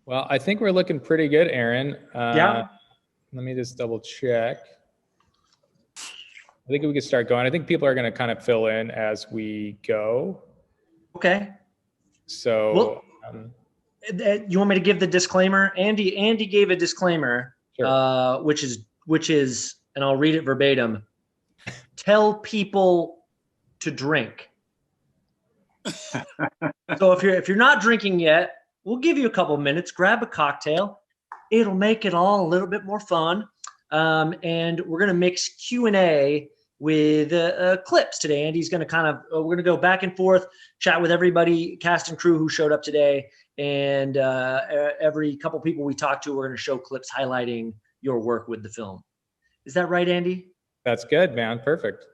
Well, I think we're looking pretty good, Aaron. Yeah. Let me just double check. I think we can start going. I think people are going to kind of fill in as we go. Okay. So, you want me to give the disclaimer? Andy gave a disclaimer, sure. which is, and I'll read it verbatim. Tell people to drink. So if you're not drinking yet, we'll give you a couple minutes. Grab a cocktail. It'll make it all a little bit more fun. And we're gonna mix Q&A with clips today. Andy's gonna we're gonna go back and forth, chat with everybody, cast and crew who showed up today, and every couple people we talked to, we're gonna show clips highlighting your work with the film. Is that right, Andy? That's good, man. Perfect.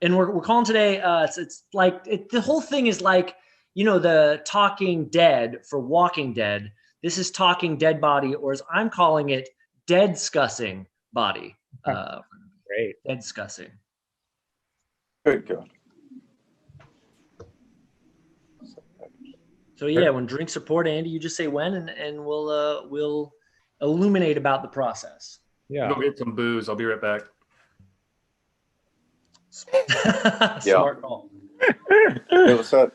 And we're calling today. It's like the whole thing is like, the Talking Dead for Walking Dead. This is Talking Dead Body, or as I'm calling it, Dead Scussing Body. Great. Dead Scussing. Good God. So yeah, when drinks support, Andy, you just say when, and we'll illuminate about the process. Yeah. Go get some booze. I'll be right back. Smart call. Hey, what's up?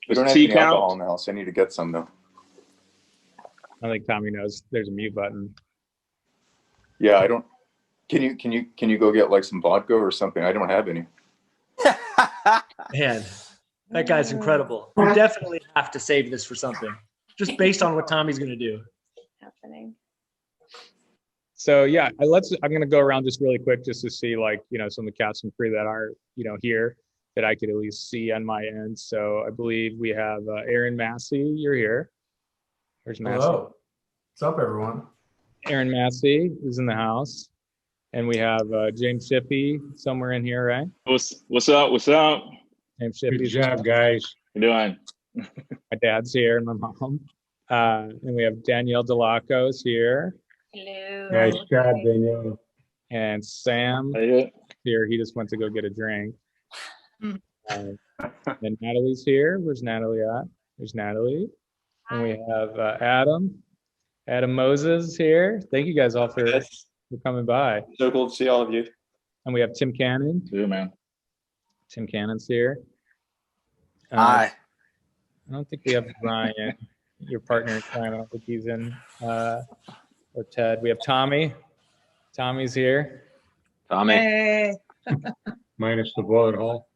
We don't have any count? alcohol in the house. I need to get some though. I think Tommy knows there's a mute button. Yeah, I don't. Can you go get like some vodka or something? I don't have any. Man, that guy's incredible. We definitely have to save this for something, just based on what Tommy's gonna do. Happening. So yeah, I'm going to go around just really quick just to see some of the cast and crew that are, here that I could at least see on my end. So I believe we have Aaron Massey. You're here. Where's Massey? Hello. What's up, everyone? Aaron Massey is in the house. And we have James Shippey somewhere in here, right? What's up? What's up? James Shippey. Good job, guys. How you doing? My dad's here and my mom. And we have Danielle Delacos here. Hello. Nice job, Danielle. And Sam here. He just went to go get a drink. And Natalie's here. Where's Natalie at? There's Natalie. And we have Adam Moses here. Thank you guys all for coming by. So cool to see all of you. And we have Tim Cannon. Too, man. Tim Cannon's here. Hi. I don't think we have Ryan, your partner in crime. I don't think he's in. Or Ted. We have Tommy. Tommy's here. Tommy. Hey. Minus the bullet hole.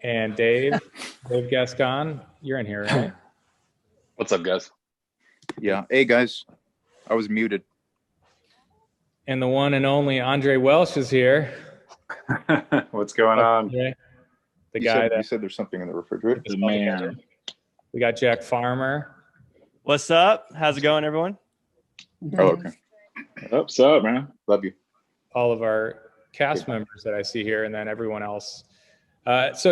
And Dave Gascon. You're in here, right? What's up, guys? Yeah. Hey guys, I was muted. And the one and only Andre Welsh is here. What's going on? The You guy you said there's something in the refrigerator. The man. We got Jack Farmer. What's up? How's it going, everyone? Oh, okay. What's up, man? Love you. All of our cast members that I see here, and then everyone else. Just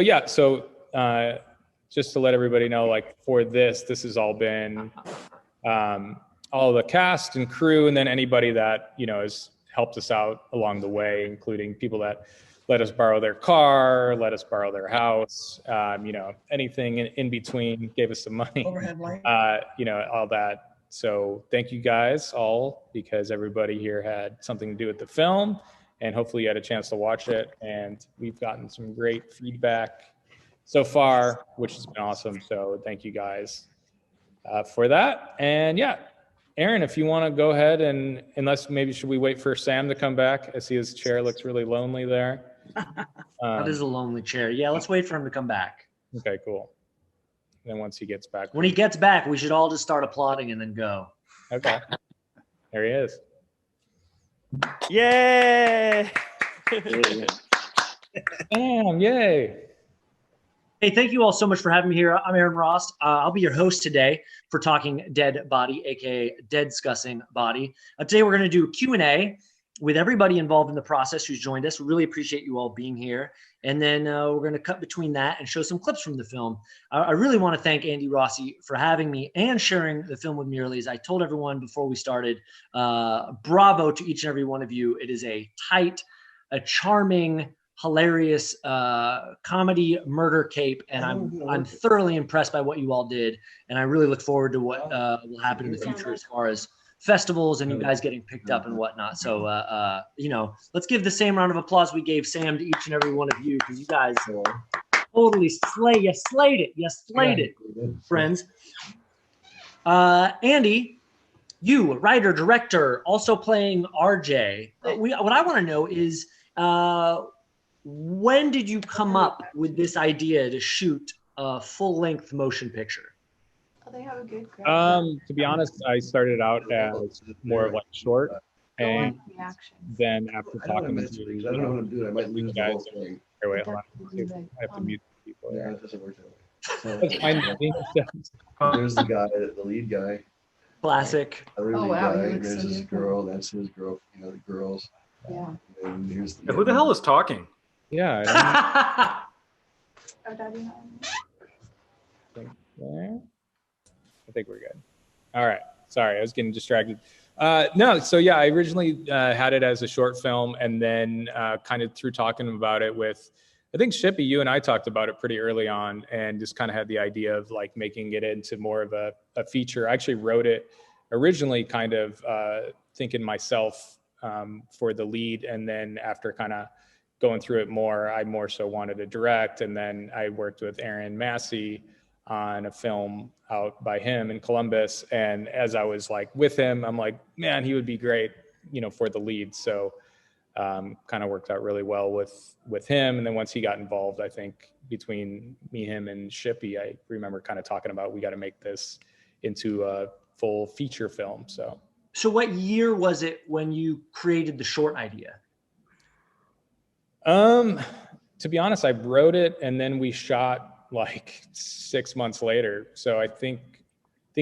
to let everybody know, for this has all been all the cast and crew, and then anybody that has helped us out along the way, including people that let us borrow their car, let us borrow their house, anything in between, gave us some money, Overhead light. all that. So thank you guys all, because everybody here had something to do with the film, and hopefully you had a chance to watch it. And we've gotten some great feedback so far, which has been awesome. So thank you guys for that. And yeah, Aaron, if you want to go ahead, and unless maybe should we wait for Sam to come back? I see his chair looks really lonely there. That is a lonely chair. Yeah, let's wait for him to come back. Okay, cool. Then once he gets back. When he gets back, we should all just start applauding and then go. Okay. There he is. Yay! Damn, yay. Hey, thank you all so much for having me here. I'm Aaron Ross. I'll be your host today for Talking Dead Body, aka Dead Scussing Body. Today we're going to do Q&A with everybody involved in the process who's joined us. We really appreciate you all being here. And then we're going to cut between that and show some clips from the film. I really want to thank Andy Rossi for having me and sharing the film with me early. As I told everyone before we started, bravo to each and every one of you. It is a tight, a charming, hilarious comedy murder cape, and I'm thoroughly impressed by what you all did, and I really look forward to what will happen in the future as far as festivals and you guys getting picked up and whatnot. So let's give the same round of applause we gave Sam to each and every one of you, because you guys totally slayed it, friends. Andy, you, writer, director, also playing RJ. What I want to know is, when did you come up with this idea to shoot a full-length motion picture? Oh, they have a good To be honest, I started out as more of like short, and then after talking to I don't know what I'm doing. I might lose the whole thing. Here, wait, hold on. I have to mute people. Yeah, it doesn't work that way. That's fine. There's the guy, the lead guy. Classic. Other Oh, lead wow, guy. he looks There's so his different. girl. That's his girl. The girls. Yeah. And here's the Who the hell is talking? Yeah. Oh, Daddy, There. I think we're good. All right. Sorry, I was getting distracted. No, so yeah, I originally had it as a short film, and then kind of through talking about it with, I think Shippy, you and I talked about it pretty early on, and just kind of had the idea of like making it into more of a feature. I actually wrote it originally kind of thinking myself for the lead, and then after kind of going through it more, I more so wanted to direct, and then I worked with Aaron Massey on a film out by him in Columbus. And as I was like with him, I'm like, man, he would be great, for the lead. So kind of worked out really well with him. And then once he got involved, I think between me, him, and Shippy, I remember kind of talking about, we got to make this into a full feature film. So what year was it when you created the short idea? To be honest, I wrote it and then we shot like 6 months later. So I think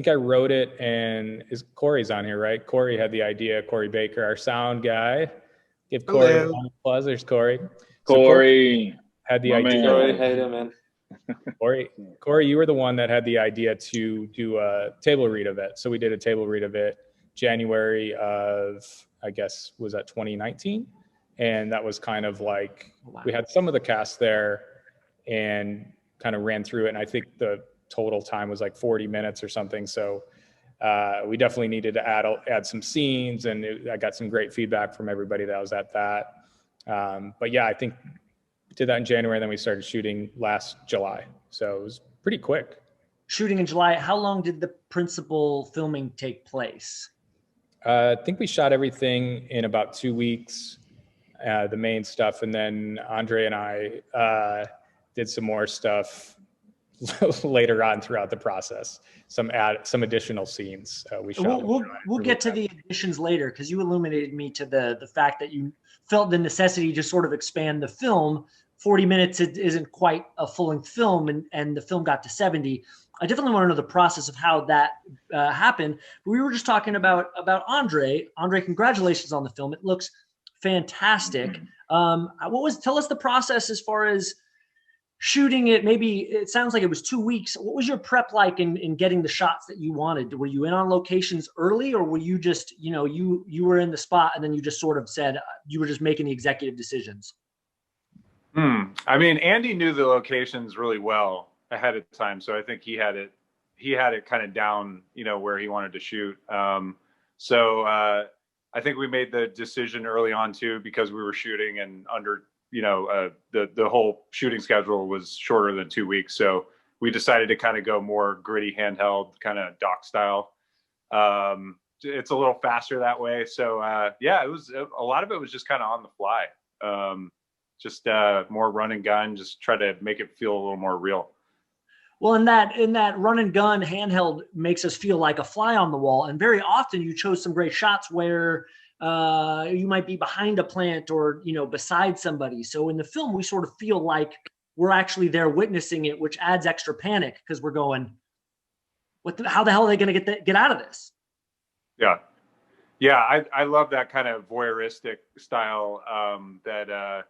I wrote it, and Corey's on here, right? Corey had the idea. Corey Baker, our sound guy. Give Corey a round of applause. There's Corey. So Corey had the my idea. man. Corey, how you doing, man? Corey, you were the one that had the idea to do a table read of it. So we did a table read of it January of, I guess, was that 2019? And that was kind of like, we had some of the cast there and kind of ran through it. And I think the total time was like 40 minutes or something. So we definitely needed to add some scenes, and I got some great feedback from everybody that was at that. But yeah, I think we did that in January, and then we started shooting last July. So it was pretty quick. Shooting in July. How long did the principal filming take place? I think we shot everything in about 2 weeks, the main stuff. And then Andre and I did some more stuff later on throughout the process. Some additional scenes we shot. We'll get to the additions later, because you illuminated me to the fact that you felt the necessity to sort of expand the film. 40 minutes isn't quite a full-length film, and the film got to 70. I definitely want to know the process of how that happened. But we were just talking about Andre. Andre, congratulations on the film. It looks fantastic. Tell us the process as far as shooting it. Maybe it sounds like it was 2 weeks. What was your prep like in getting the shots that you wanted? Were you in on locations early, or were you just, you were in the spot and then you just sort of said you were just making the executive decisions? I mean, Andy knew the locations really well ahead of time, so I think he had it kind of down, where he wanted to shoot. So I think we made the decision early on too, because we were shooting and under, the whole shooting schedule was shorter than 2 weeks. So we decided to kind of go more gritty, handheld, kind of doc style. It's a little faster that way. So yeah, it was a lot of it was just kind of on the fly. Just more run and gun, just try to make it feel a little more real. Well, in that run and gun handheld makes us feel like a fly on the wall. And very often you chose some great shots where you might be behind a plant or, beside somebody. So in the film, we sort of feel like we're actually there witnessing it, which adds extra panic, because we're going, how the hell are they going to get out of this? Yeah. Yeah. I love that kind of voyeuristic style that,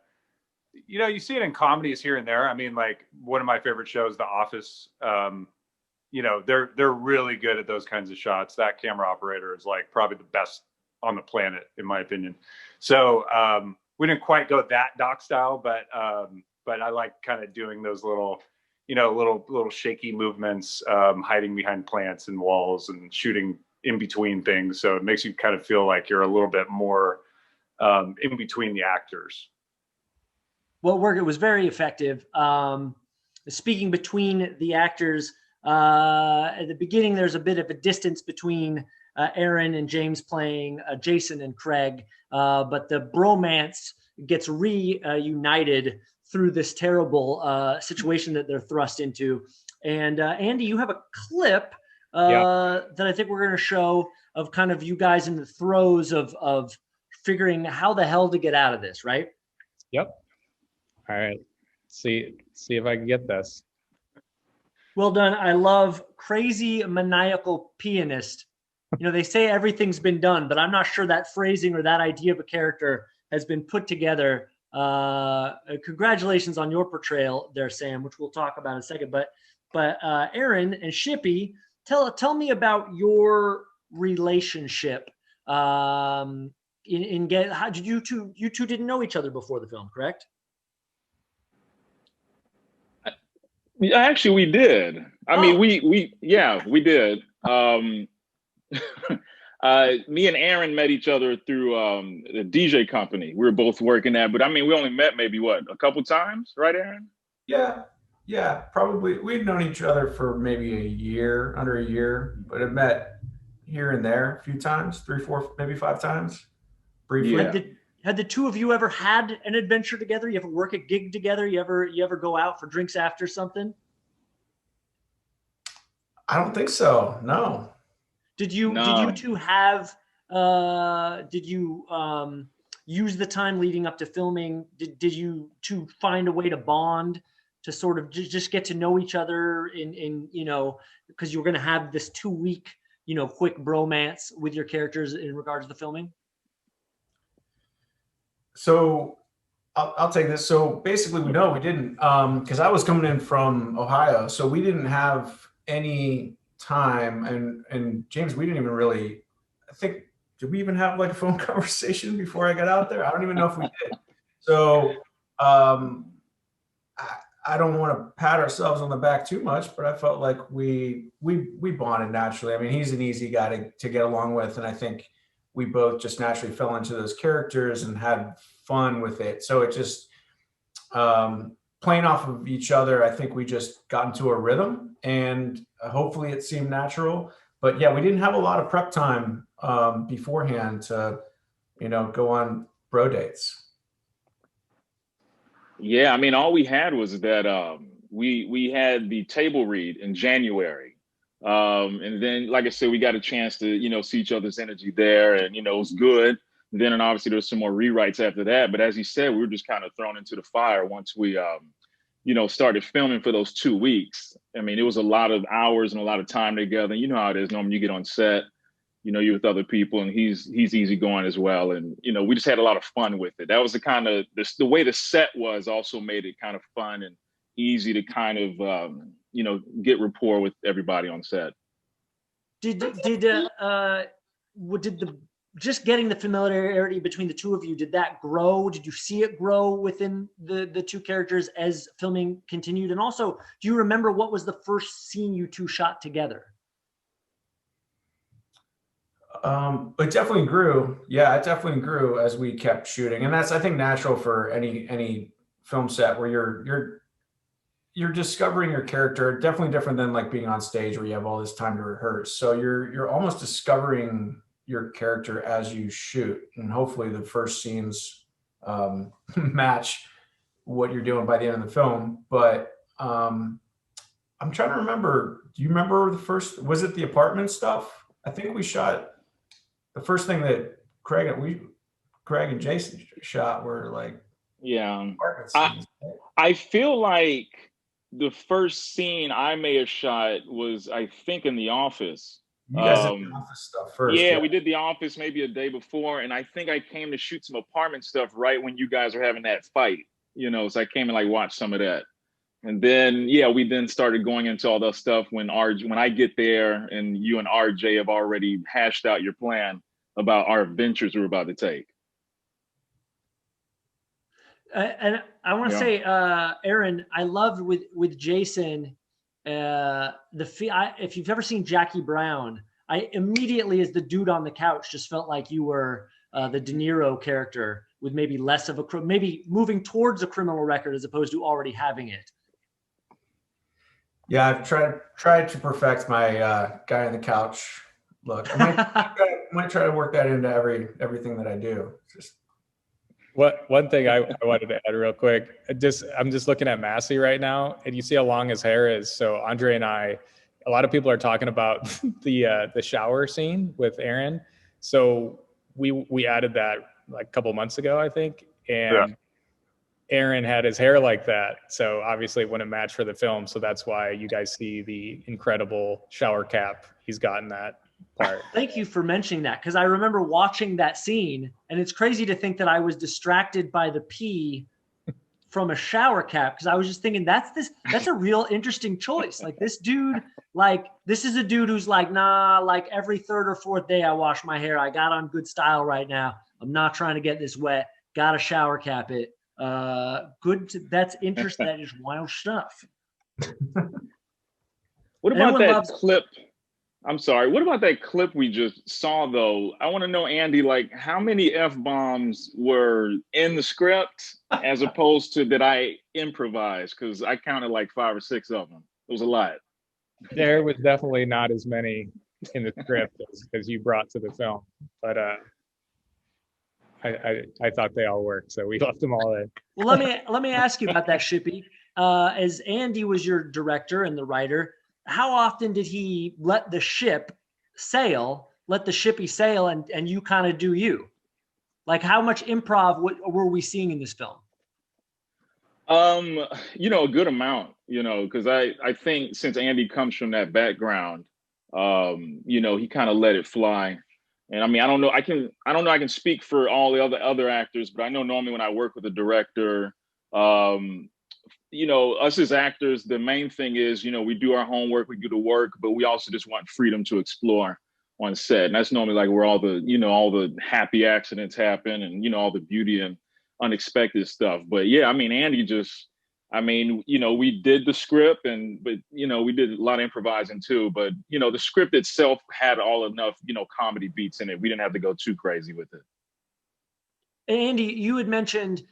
you see it in comedies here and there. I mean, like one of my favorite shows, The Office, they're really good at those kinds of shots. That camera operator is like probably the best on the planet, in my opinion. So we didn't quite go that doc style, but I like kind of doing those little, little shaky movements, hiding behind plants and walls and shooting in between things. So it makes you kind of feel like you're a little bit more in between the actors. Well, it was very effective. Speaking between the actors, at the beginning, there's a bit of a distance between Aaron and James playing Jason and Craig, but the bromance gets reunited through this terrible situation that they're thrust into. And Andy, you have a clip that I think we're going to show of kind of you guys in the throes of figuring how the hell to get out of this, right? Yep. All right. See if I can get this. Well done. I love crazy maniacal pianist. They say everything's been done, but I'm not sure that phrasing or that idea of a character has been put together. Congratulations on your portrayal there, Sam, which we'll talk about in a second. But Aaron and Shippy, tell me about your relationship. How did you two didn't know each other before the film, correct? Actually, we did. I mean, we did. Me and Aaron met each other through the DJ company we were both working at. But I mean, we only met maybe a couple times, right, Aaron? Yeah, probably. We'd known each other for maybe under a year, but have met here and there a few times, 3, 4, maybe 5 times, briefly. Yeah. Had the two of you ever had an adventure together? You ever work a gig together? You ever go out for drinks after something? I don't think so. No. Did you two have? Did you use the time leading up to filming? Did you two find a way to bond, to sort of just get to know each other in because you were going to have this 2-week quick bromance with your characters in regards to the filming? So I'll take this. So basically, we didn't, because I was coming in from Ohio, so we didn't have any time. And James, we didn't even really, I think, did we even have like a phone conversation before I got out there? I don't even know if we did. So I don't want to pat ourselves on the back too much, but I felt like we bonded naturally. I mean, he's an easy guy to get along with, and I think we both just naturally fell into those characters and had fun with it. So it just playing off of each other, I think we just got into a rhythm, and hopefully it seemed natural. But yeah, we didn't have a lot of prep time beforehand to, go on bro dates. Yeah, I mean, all we had was that we had the table read in January. And then, like I said, we got a chance to, see each other's energy there, and, it was good. And obviously there's some more rewrites after that. But as you said, we were just kind of thrown into the fire once we, started filming for those 2 weeks. I mean, it was a lot of hours and a lot of time together. You know how it is, Norman, you get on set, you're with other people, and he's easygoing as well. And, we just had a lot of fun with it. That was the way the set was also made it kind of fun and easy to kind of, get rapport with everybody on set. Just getting the familiarity between the two of you, did that grow? Did you see it grow within the two characters as filming continued? And also, do you remember what was the first scene you two shot together? It definitely grew. Yeah, it definitely grew as we kept shooting. And that's, I think, natural for any film set where you're discovering your character. Definitely different than like being on stage where you have all this time to rehearse. So you're almost discovering your character as you shoot, and hopefully the first scenes match what you're doing by the end of the film. But I'm trying to remember. Do you remember was it the apartment stuff? I think we shot the first thing that Craig and Jason shot were like apartment scenes. I feel like the first scene I may have shot was, I think, in the office. You guys did the office stuff first. Yeah, we did the office maybe a day before, and I think I came to shoot some apartment stuff right when you guys were having that fight. So I came and watched some of that. And then, we then started going into all that stuff when I get there and you and RJ have already hashed out your plan about our adventures we're about to take. And I want to say, Aaron, I loved with Jason, if you've ever seen Jackie Brown, I immediately, as the dude on the couch, just felt like you were the De Niro character with maybe less of maybe moving towards a criminal record as opposed to already having it. Yeah, I've tried to perfect my guy on the couch look. I might try to work that into everything that I do. One thing I wanted to add real quick, I'm just looking at Massey right now, and you see how long his hair is. So Andre and I, a lot of people are talking about the shower scene with Aaron. So we added that like a couple months ago, I think, and Aaron had his hair like that. So obviously it wouldn't match for the film. So that's why you guys see the incredible shower cap he's got in that part. Thank you for mentioning that, because I remember watching that scene, and it's crazy to think that I was distracted by the pee from a shower cap, because I was just thinking that's a real interesting choice. Like this dude, this is a dude who's like, nah, like every third or fourth day I wash my hair. I got on good style right now. I'm not trying to get this wet. Got to shower cap it. That's interesting. That is wild stuff. What about that clip? I'm sorry. What about that clip we just saw, though? I want to know, Andy, like how many F-bombs were in the script as opposed to that I improvised? Because I counted like 5 or 6 of them. It was a lot. There was definitely not as many in the script as you brought to the film, but I thought they all worked, so we left them all in. Well, let me ask you about that, Shippy. As Andy was your director and the writer, how often did he let the ship sail, let the shippy sail, and you kind of do you? Like, how much improv were we seeing in this film? A good amount, because I think since Andy comes from that background, he kind of let it fly. And I mean, I don't know I can speak for all the other actors, but I know normally when I work with a director, us as actors, the main thing is, we do our homework, we do the work, but we also just want freedom to explore on set. And that's normally like where all the happy accidents happen and, all the beauty and unexpected stuff. But yeah, I mean, Andy we did the script but we did a lot of improvising too, but, the script itself had all enough, comedy beats in it. We didn't have to go too crazy with it. Andy, you had mentioned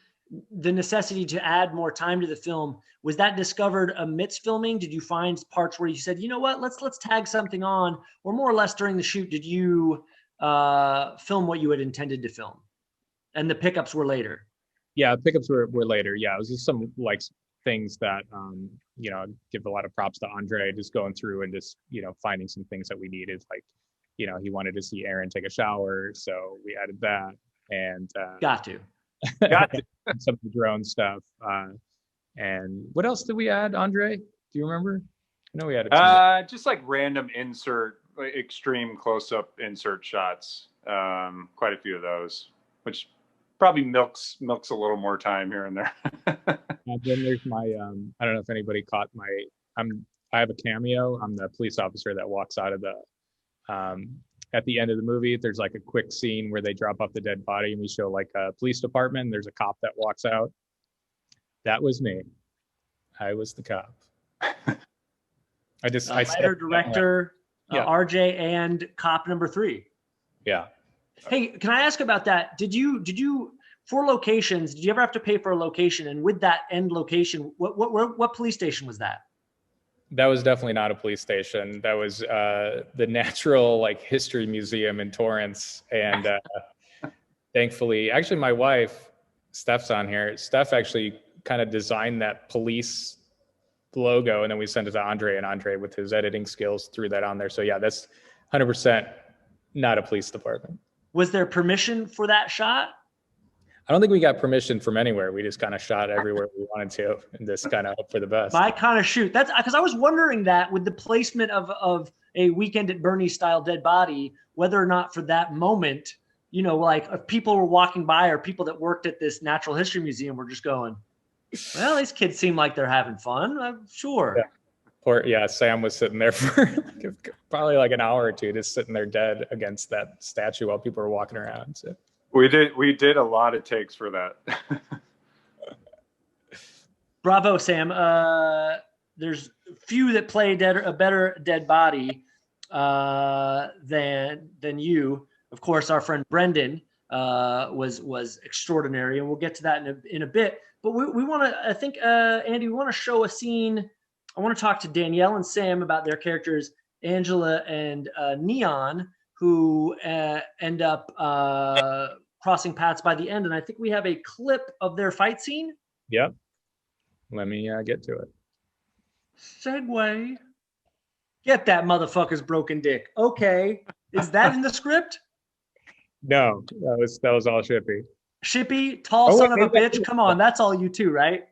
the necessity to add more time to the film. Was that discovered amidst filming? Did you find parts where you said, you know what, let's tag something on, or more or less during the shoot, did you film what you had intended to film and the pickups were later? Yeah, pickups were later. Yeah, it was just some things that, give a lot of props to Andre, just going through and just, finding some things that we needed. Like, he wanted to see Aaron take a shower, so we added that. And got to. Some of the drone stuff. And what else did we add, Andre? Do you remember? I know we added just like random extreme close-up insert shots. Quite a few of those, which probably milks a little more time here and there. Then there's my I don't know if anybody caught I have a cameo. I'm the police officer that walks out of the at the end of the movie. There's like a quick scene where they drop off the dead body and we show like a police department and there's a cop that walks out. That was me. I was the cop. I writer, director, RJ, and cop number 3. Yeah. Hey, can I ask about that? Did you for locations, did you ever have to pay for a location? And with that end location, what police station was that? That was definitely not a police station. That was the Natural History Museum in Torrance. And thankfully, actually my wife, Steph's on here. Steph actually kind of designed that police logo, and then we sent it to Andre, and Andre with his editing skills threw that on there. So yeah, that's 100% not a police department. Was there permission for that shot? I don't think we got permission from anywhere. We just kind of shot everywhere we wanted to and just kind of hope for the best. My kind of shoot. That's because I was wondering that with the placement of a Weekend at Bernie's style dead body, whether or not for that moment, if people were walking by or people that worked at this Natural History Museum were just going, well, these kids seem like they're having fun. I'm sure. Yeah. Sam was sitting there for probably an hour or two, just sitting there dead against that statue while people were walking around. So. We did a lot of takes for that. Bravo, Sam. There's few that play a better dead body than you. Of course, our friend Brendan was extraordinary, and we'll get to that in a bit. But we want to, I think, Andy, we want to show a scene. I want to talk to Danielle and Sam about their characters, Angela and Neon, who end up crossing paths by the end. And I think we have a clip of their fight scene. Yep. Let me get to it. Segue. Get that motherfucker's broken dick. Okay. Is that in the script? No, that was all Shippy. Shippy, tall son of a bitch. Come on, that's all you too, right?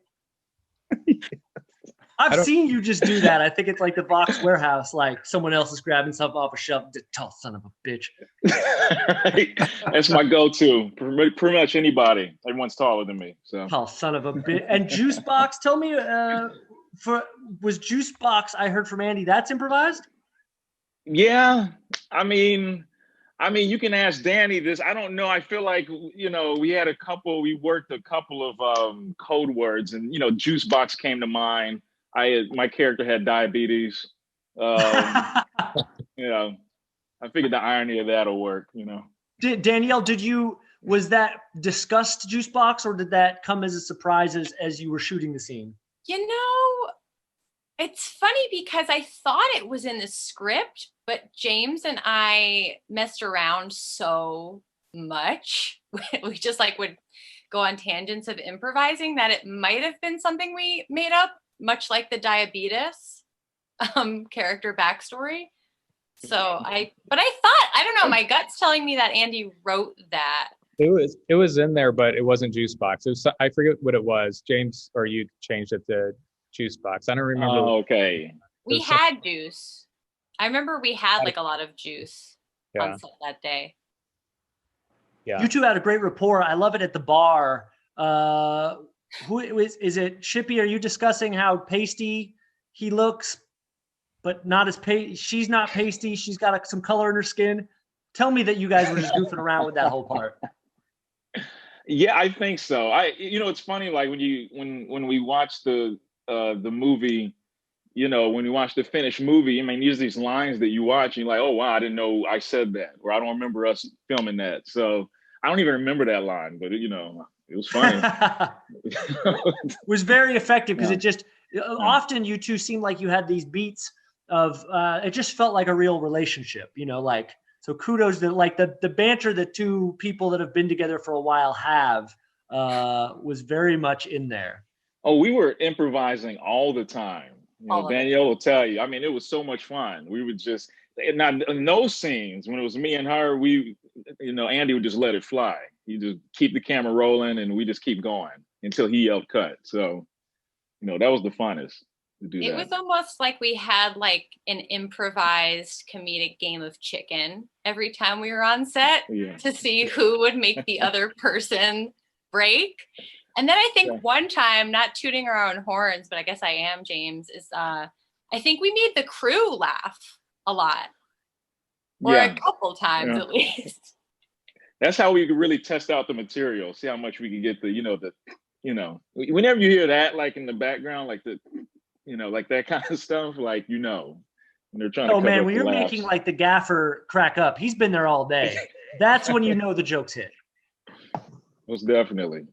I've seen you just do that. I think it's like the Vox Warehouse, like someone else is grabbing something off a shelf. Tall son of a bitch. That's my go-to. Pretty much anybody. Everyone's taller than me. So tall son of a bitch. And Juice Box, tell me, was Juice Box? I heard from Andy. That's improvised. Yeah, I mean, you can ask Danny this. I don't know. I feel like, we worked a couple of code words, and, Juice Box came to mind. My character had diabetes. I figured the irony of that'll work, Danielle, was that discussed, Juice Box, or did that come as a surprise as you were shooting the scene? It's funny because I thought it was in the script, but James and I messed around so much. We just would go on tangents of improvising that it might have been something we made up, much like the diabetes character backstory. So I don't know, my gut's telling me that Andy wrote that. It was in there, but it wasn't Juice Box. I forget what it was. James or you changed it to Juice Box. I don't remember. Oh, okay. We had juice. I remember we had a lot of juice on set that day. Yeah. You two had a great rapport. I love it at the bar. Is it Shippy? Are you discussing how pasty he looks, but not as she's not pasty. She's got some color in her skin. Tell me that you guys were just goofing around with that whole part. Yeah, I think so. It's funny, like when we watch the movie, when you watch the finished movie, there's these lines that you watch and you're like, oh wow, I didn't know I said that, or I don't remember us filming that. So I don't even remember that line, but it was funny. It was very effective because it just often you two seemed like you had these beats of it just felt like a real relationship, so kudos to the banter that two people that have been together for a while have was very much in there. Oh, we were improvising all the time. Danielle will tell you. It was so much fun. We would just, not in those scenes when it was me and her, Andy would just let it fly. He just keep the camera rolling and we just keep going until he yelled cut. So, that was the funnest to do. It was almost like we had an improvised comedic game of chicken every time we were on set to see who would make the other person break. And then I think one time, not tooting our own horns, but I guess I am, James, is I think we made the crew laugh a lot. Or a couple times at least. That's how we could really test out the material, see how much we could get whenever you hear that, in the background, like that kind of stuff, when they're trying to oh man, up when the you're laughs. making the gaffer crack up, he's been there all day. That's when the jokes hit. Most definitely.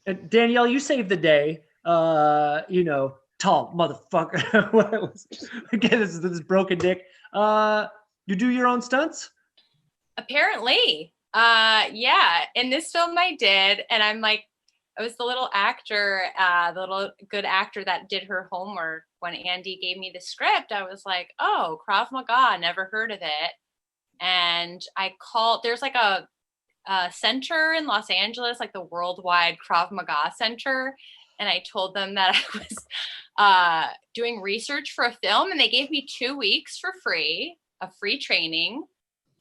And Danielle, you saved the day. Tall motherfucker. Again, this is broken dick. You do your own stunts? Apparently. Yeah. In this film I did. And I'm I was the little actor, the little good actor that did her homework. When Andy gave me the script, I was like, oh, Krav Maga, never heard of it. And I called, there's a center in Los Angeles, the Worldwide Krav Maga Center. And I told them that I was doing research for a film, and they gave me 2 weeks for free, a free training.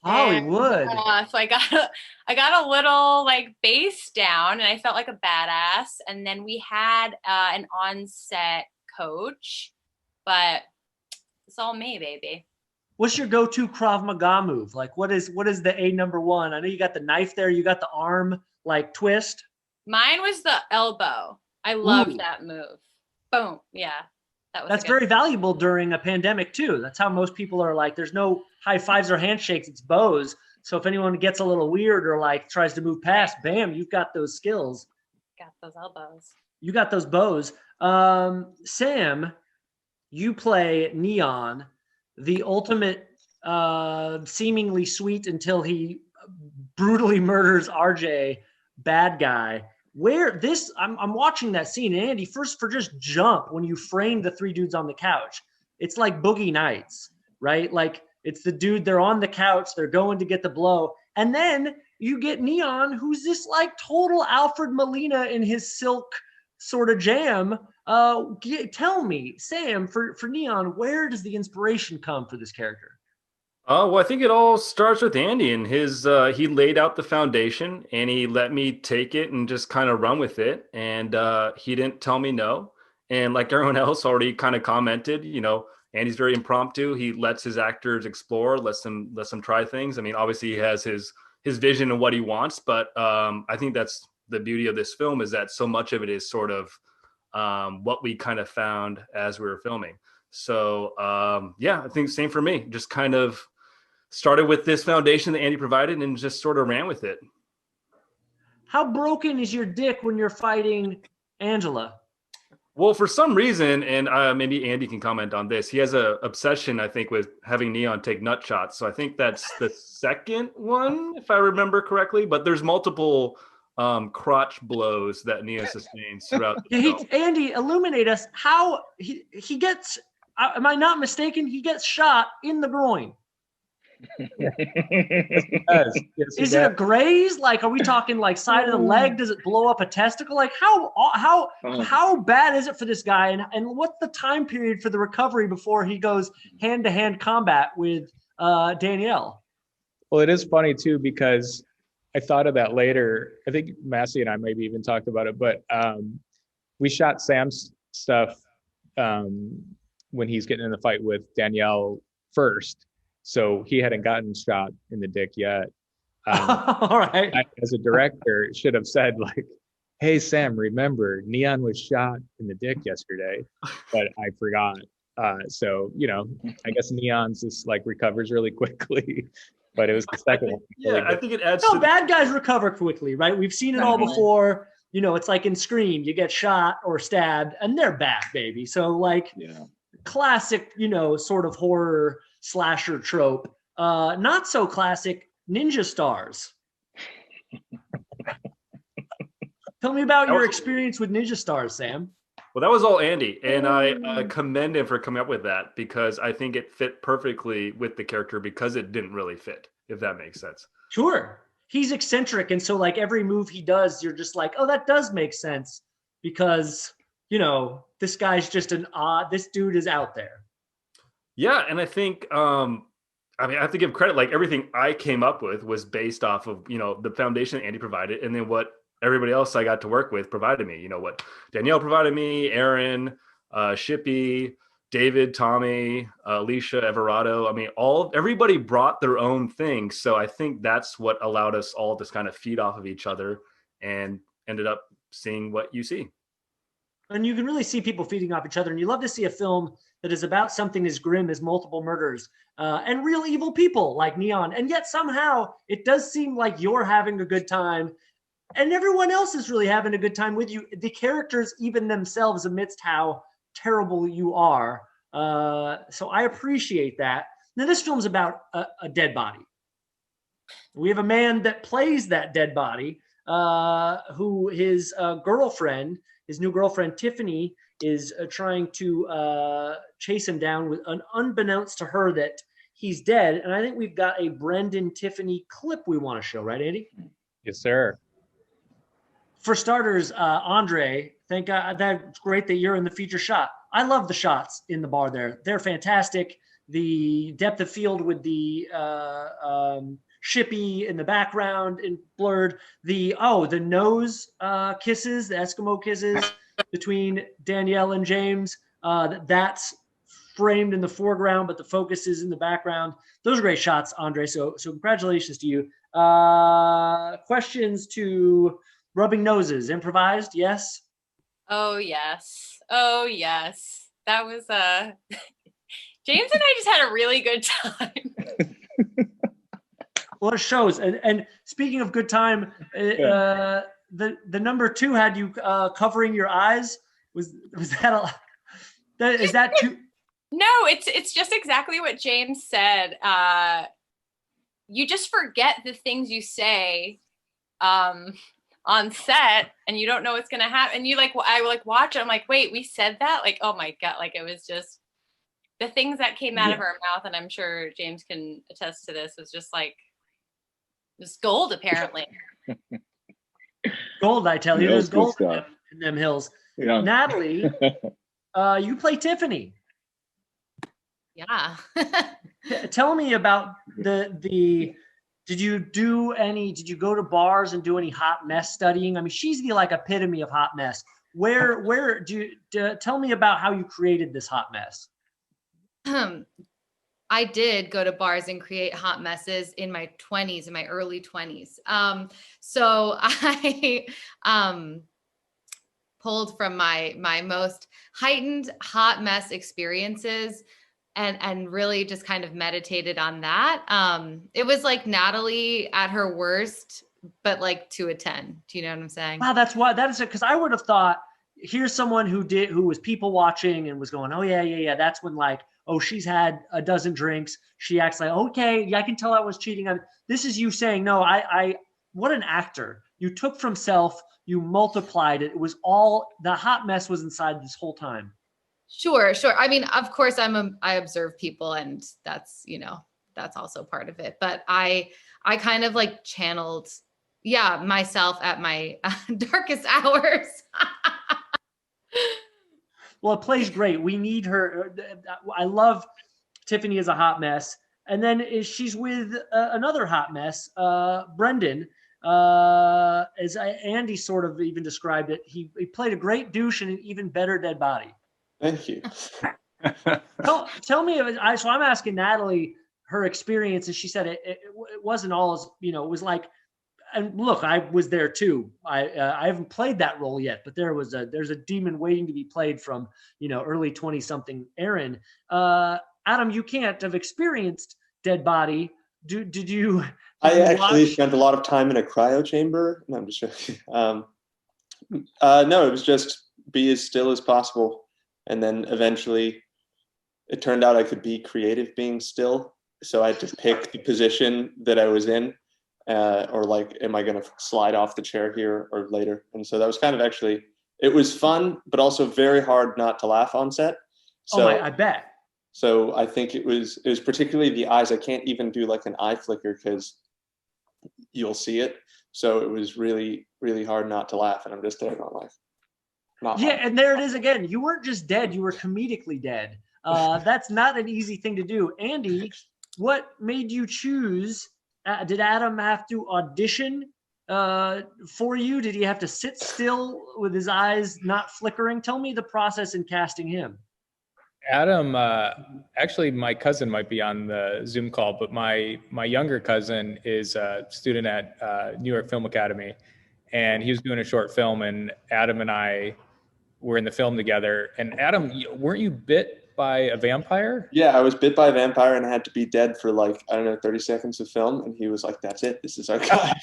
Hollywood. So I got a little base down, and I felt like a badass. And then we had an on-set coach, but it's all me, baby. What's your go-to Krav Maga move? What is the A number one? I know you got the knife there. You got the arm twist. Mine was the elbow. I loved that move. Boom. Yeah. That was That's a good very valuable during a pandemic too. That's how most people are like, there's no high fives or handshakes, it's bows. So if anyone gets a little weird or like tries to move past, bam, you've got those skills. Got those elbows. You got those bows. Sam, you play Neon, the ultimate seemingly sweet until he brutally murders RJ bad guy. Where this, I'm watching that scene, and Andy, first for just jump when you frame the three dudes on the couch. It's like Boogie Nights, right? Like it's the dude, they're on the couch, they're going to get the blow. And then you get Neon, who's this like total Alfred Molina in his silk sort of jam. Tell me, Sam, for Neon, where does the inspiration come for this character? Well, I think it all starts with Andy and his. He laid out the foundation, and he let me take it and just kind of run with it. And he didn't tell me no. And like everyone else already kind of commented, Andy's very impromptu. He lets his actors explore, lets them try things. I mean, obviously he has his vision and what he wants, but I think that's the beauty of this film, is that so much of it is sort of what we kind of found as we were filming. So I think same for me. Just kind of started with this foundation that Andy provided and just sort of ran with it. How broken is your dick when you're fighting Angela? Well, for some reason, and maybe Andy can comment on this, he has an obsession, I think, with having Neon take nut shots. So I think that's the second one, if I remember correctly. But there's multiple crotch blows that Neon sustains throughout the film. Andy, illuminate us how he gets, am I not mistaken? He gets shot in the groin. Yes, he does. Yes, he Is does. it a graze? Like, are we talking like side of the leg? Does it blow up a testicle? Like how bad is it for this guy? And what's the time period for the recovery before he goes hand-to-hand combat with Danielle? Well, it is funny too, because I thought of that later. I think Massey and I maybe even talked about it, but we shot Sam's stuff when he's getting in the fight with Danielle first. So he hadn't gotten shot in the dick yet. All right. I, as a director, should have said like, "Hey Sam, remember Neon was shot in the dick yesterday," but I forgot. So I guess Neon's just like recovers really quickly, but it was the second one. Yeah, I think it adds. No, bad guys recover quickly, right? We've seen it all before. It's like in Scream, you get shot or stabbed, and they're back, baby. So like, classic, sort of horror slasher trope. Not so classic, ninja stars. Tell me about your experience with ninja stars, Sam. Well, that was all Andy, and I commend him for coming up with that, because I think it fit perfectly with the character, because it didn't really fit, if that makes sense. Sure. He's eccentric, and so like every move he does, you're just like, oh, that does make sense, because this guy's just this dude is out there. Yeah, and I think I have to give credit. Like everything I came up with was based off of the foundation Andy provided, and then what everybody else I got to work with provided me. What Danielle provided me, Aaron, Shippy, David, Tommy, Alicia, Everardo. I mean, everybody brought their own thing. So I think that's what allowed us all to kind of feed off of each other, and ended up seeing what you see. And you can really see people feeding off each other. And you love to see a film that is about something as grim as multiple murders and real evil people like Neon. And yet somehow it does seem like you're having a good time and everyone else is really having a good time with you. The characters, even themselves, amidst how terrible you are. So I appreciate that. Now, this film's about a dead body. We have a man that plays that dead body, who his new girlfriend, Tiffany, is trying to chase him down with unbeknownst to her that he's dead. And I think we've got a Brendan Tiffany clip we want to show, right, Andy? Yes, sir. For starters, Andre, thank God, that's great that you're in the feature shot. I love the shots in the bar there. They're fantastic. The depth of field with the Shippy in the background and blurred. The nose kisses, the Eskimo kisses between Danielle and James. That's framed in the foreground, but the focus is in the background. Those are great shots, Andre. So congratulations to you. Questions to rubbing noses, improvised? Yes. Oh yes. Oh yes, that was James and I just had a really good time. Well, it shows. And speaking of good time, the number 2 had you covering your eyes. Was that is that too? No, it's just exactly what James said. You just forget the things you say on set, and you don't know what's gonna happen. And I watch it. I'm like, wait, we said that? Like, oh my god! Like it was just the things that came out of our mouth, and I'm sure James can attest to this. Was just like just gold, apparently. Gold, I tell you, Yeah, there's gold stuff. in them hills. Yeah. Natalie, you play Tiffany. Yeah. Tell me about the. Did you go to bars and do any hot mess studying? I mean, she's the like epitome of hot mess. Where do you tell me about how you created this hot mess? I did go to bars and create hot messes in my 20s, in my early 20s. So I pulled from my most heightened hot mess experiences and really just kind of meditated on that. It was like Natalie at her worst, but like to a 10. Do you know what I'm saying? Wow, that is it. Because I would have thought, here's someone who was people watching and was going, oh yeah. That's when like, oh, she's had a dozen drinks. She acts like, okay, yeah, I can tell I was cheating. This is you saying, no, what an actor. You took from self, you multiplied it. It was all, the hot mess was inside this whole time. Sure. I mean, of course I observe people, and that's, that's also part of it. But I kind of like channeled, myself at my darkest hours. Well, it plays great. We need her. I love Tiffany as a hot mess. And then she's with another hot mess, Brendan. As Andy sort of even described it, he played a great douche and an even better dead body. Thank you. Tell me, so I'm asking Natalie her experience, and she said it wasn't all as, it was like, and look, I was there too. I haven't played that role yet, but there's a demon waiting to be played from, early 20-something Aaron. Adam, you can't have experienced dead body. Did you? I actually spent a lot of time in a cryo chamber. No, I'm just joking. No, it was just be as still as possible. And then eventually it turned out I could be creative being still. So I had to pick the position that I was in, or like, am I going to slide off the chair here or later? And so that was kind of actually, it was fun, but also very hard not to laugh on set. So, I bet. So I think it was particularly the eyes. I can't even do like an eye flicker because you'll see it. So it was really, really hard not to laugh. And I'm just there going like, and there it is again. You weren't just dead, you were comedically dead. That's not an easy thing to do. Andy, what made you choose? Did Adam have to audition for you? Did he have to sit still with his eyes not flickering? Tell me the process in casting him. Adam, actually, my cousin might be on the Zoom call, but my younger cousin is a student at New York Film Academy, and he was doing a short film, and Adam and I were in the film together. And Adam, weren't you bit by a vampire? Yeah, I was bit by a vampire and I had to be dead for like, 30 seconds of film. And he was like, that's it. This is our guy.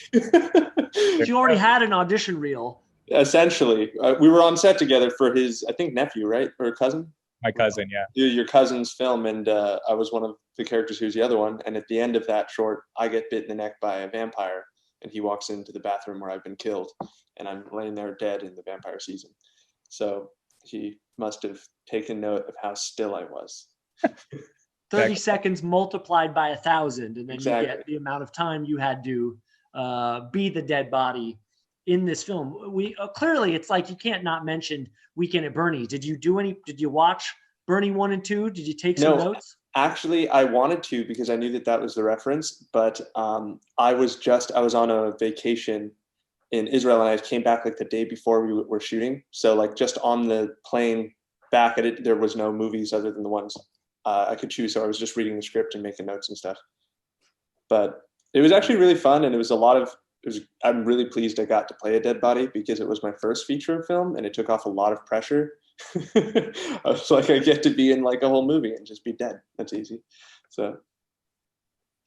You already had an audition reel. Essentially. We were on set together for his, I think, nephew, right? Or cousin? My cousin, yeah. Your cousin's film. And I was one of the characters who's the other one. And at the end of that short, I get bit in the neck by a vampire. And he walks into the bathroom where I've been killed. And I'm laying there dead in the vampire season. So he must have taken note of how still I was. 30 seconds multiplied by 1,000, and then Exactly. you get the amount of time you had to be the dead body in this film. We clearly, it's like you can't not mention Weekend at Bernie's. Did you watch Bernie 1 and 2? Did you take some notes? Actually, I wanted to because I knew that was the reference, but I was on a vacation in Israel, and I came back like the day before we were shooting. So like just on the plane back at it, there was no movies other than the ones I could choose. So I was just reading the script and making notes and stuff. But it was actually really fun, and I'm really pleased I got to play a dead body because it was my first feature film, and it took off a lot of pressure I was like, I get to be in like a whole movie and just be dead. That's easy. So.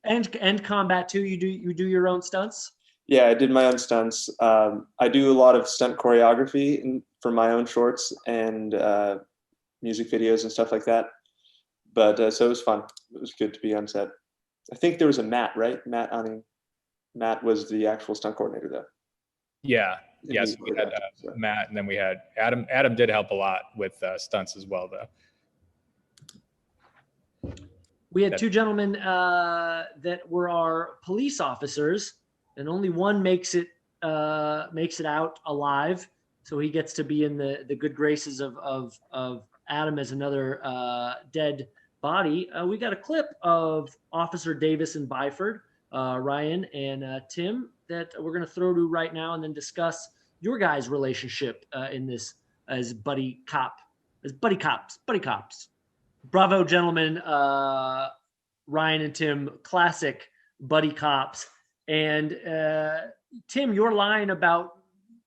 And combat too. You do your own stunts. Yeah, I did my own stunts. I do a lot of stunt choreography for my own shorts and music videos and stuff like that. But so it was fun. It was good to be on set. I think there was a Matt, right? Matt was the actual stunt coordinator though. Yeah. Yes, we had Matt, and then we had Adam. Adam did help a lot with stunts as well, though. We had two gentlemen that were our police officers, and only one makes it out alive. So he gets to be in the good graces of Adam as another dead body. We got a clip of Officer Davis and Byford, Ryan and Tim, that we're going to throw to right now, and then discuss your guys' relationship in this as buddy cops. Bravo, gentlemen. Ryan and Tim, classic buddy cops. And Tim, your line about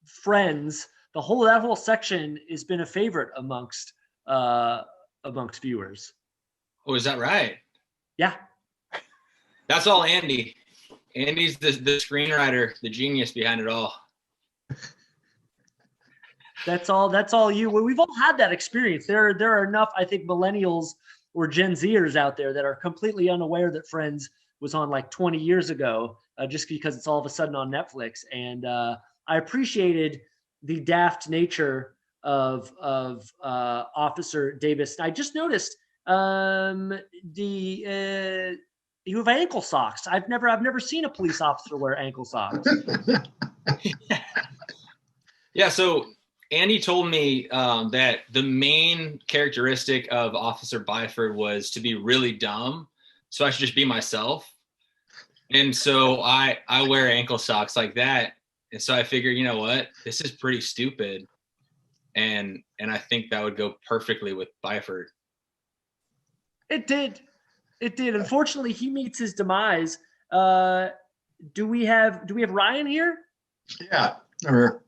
friends, that whole section has been a favorite amongst viewers. Oh, is that right? Yeah. That's all Andy. Andy's the screenwriter, the genius behind it all. That's all you. Well, we've all had that experience. There are enough, I think, millennials or Gen Zers out there that are completely unaware that Friends was on like 20 years ago, just because it's all of a sudden on Netflix. And I appreciated the daft nature of Officer Davis. I just noticed you have ankle socks. I've never seen a police officer wear ankle socks. Yeah, so Andy told me that the main characteristic of Officer Byford was to be really dumb, so I should just be myself. And so I wear ankle socks like that. And so I figured, you know what, this is pretty stupid. And I think that would go perfectly with Byford. It did. Unfortunately, he meets his demise. Do we have Ryan here? Yeah. Sure.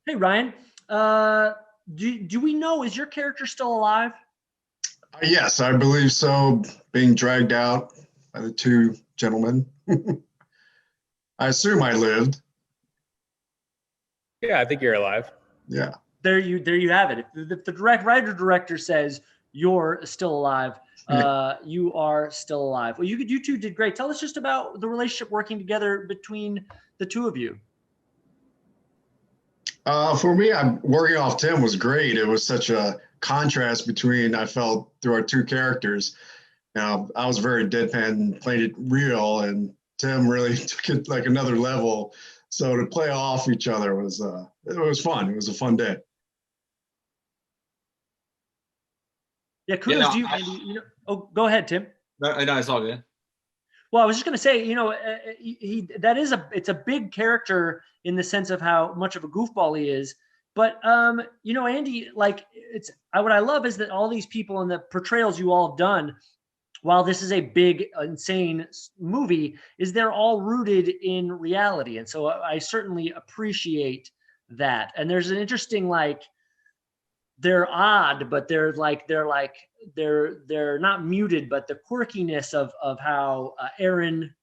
Hey, Ryan. Do we know, is your character still alive? Yes, I believe so. Being dragged out by the two gentlemen. I assume I lived. Yeah, I think you're alive. Yeah. There you have it. If the writer-director says you're still alive, you are still alive. Well, you two did great. Tell us just about the relationship working together between the two of you. For me, working off Tim was great. It was such a contrast between, I felt, through our two characters. Now, I was very deadpan and played it real, and Tim really took it like another level. So to play off each other was fun. It was a fun day. Yeah, kudos to you, Andy. Oh, go ahead, Tim. No, it's all good. Well, I was just going to say, it's a big character in the sense of how much of a goofball he is. But Andy, like what I love is that all these people and the portrayals you all have done, while this is a big, insane movie, is they're all rooted in reality, and so I certainly appreciate that. And there's an interesting they're odd, but they're not muted, but the quirkiness of how Aaron,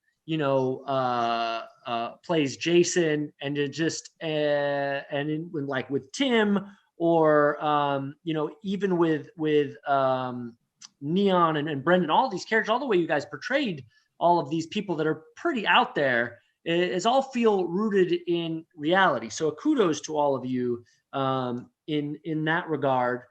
plays Jason, and it just with Tim, or even with Neon and Brendan, all these characters, all the way you guys portrayed all of these people that are pretty out there, is all feel rooted in reality. So kudos to all of you in that regard.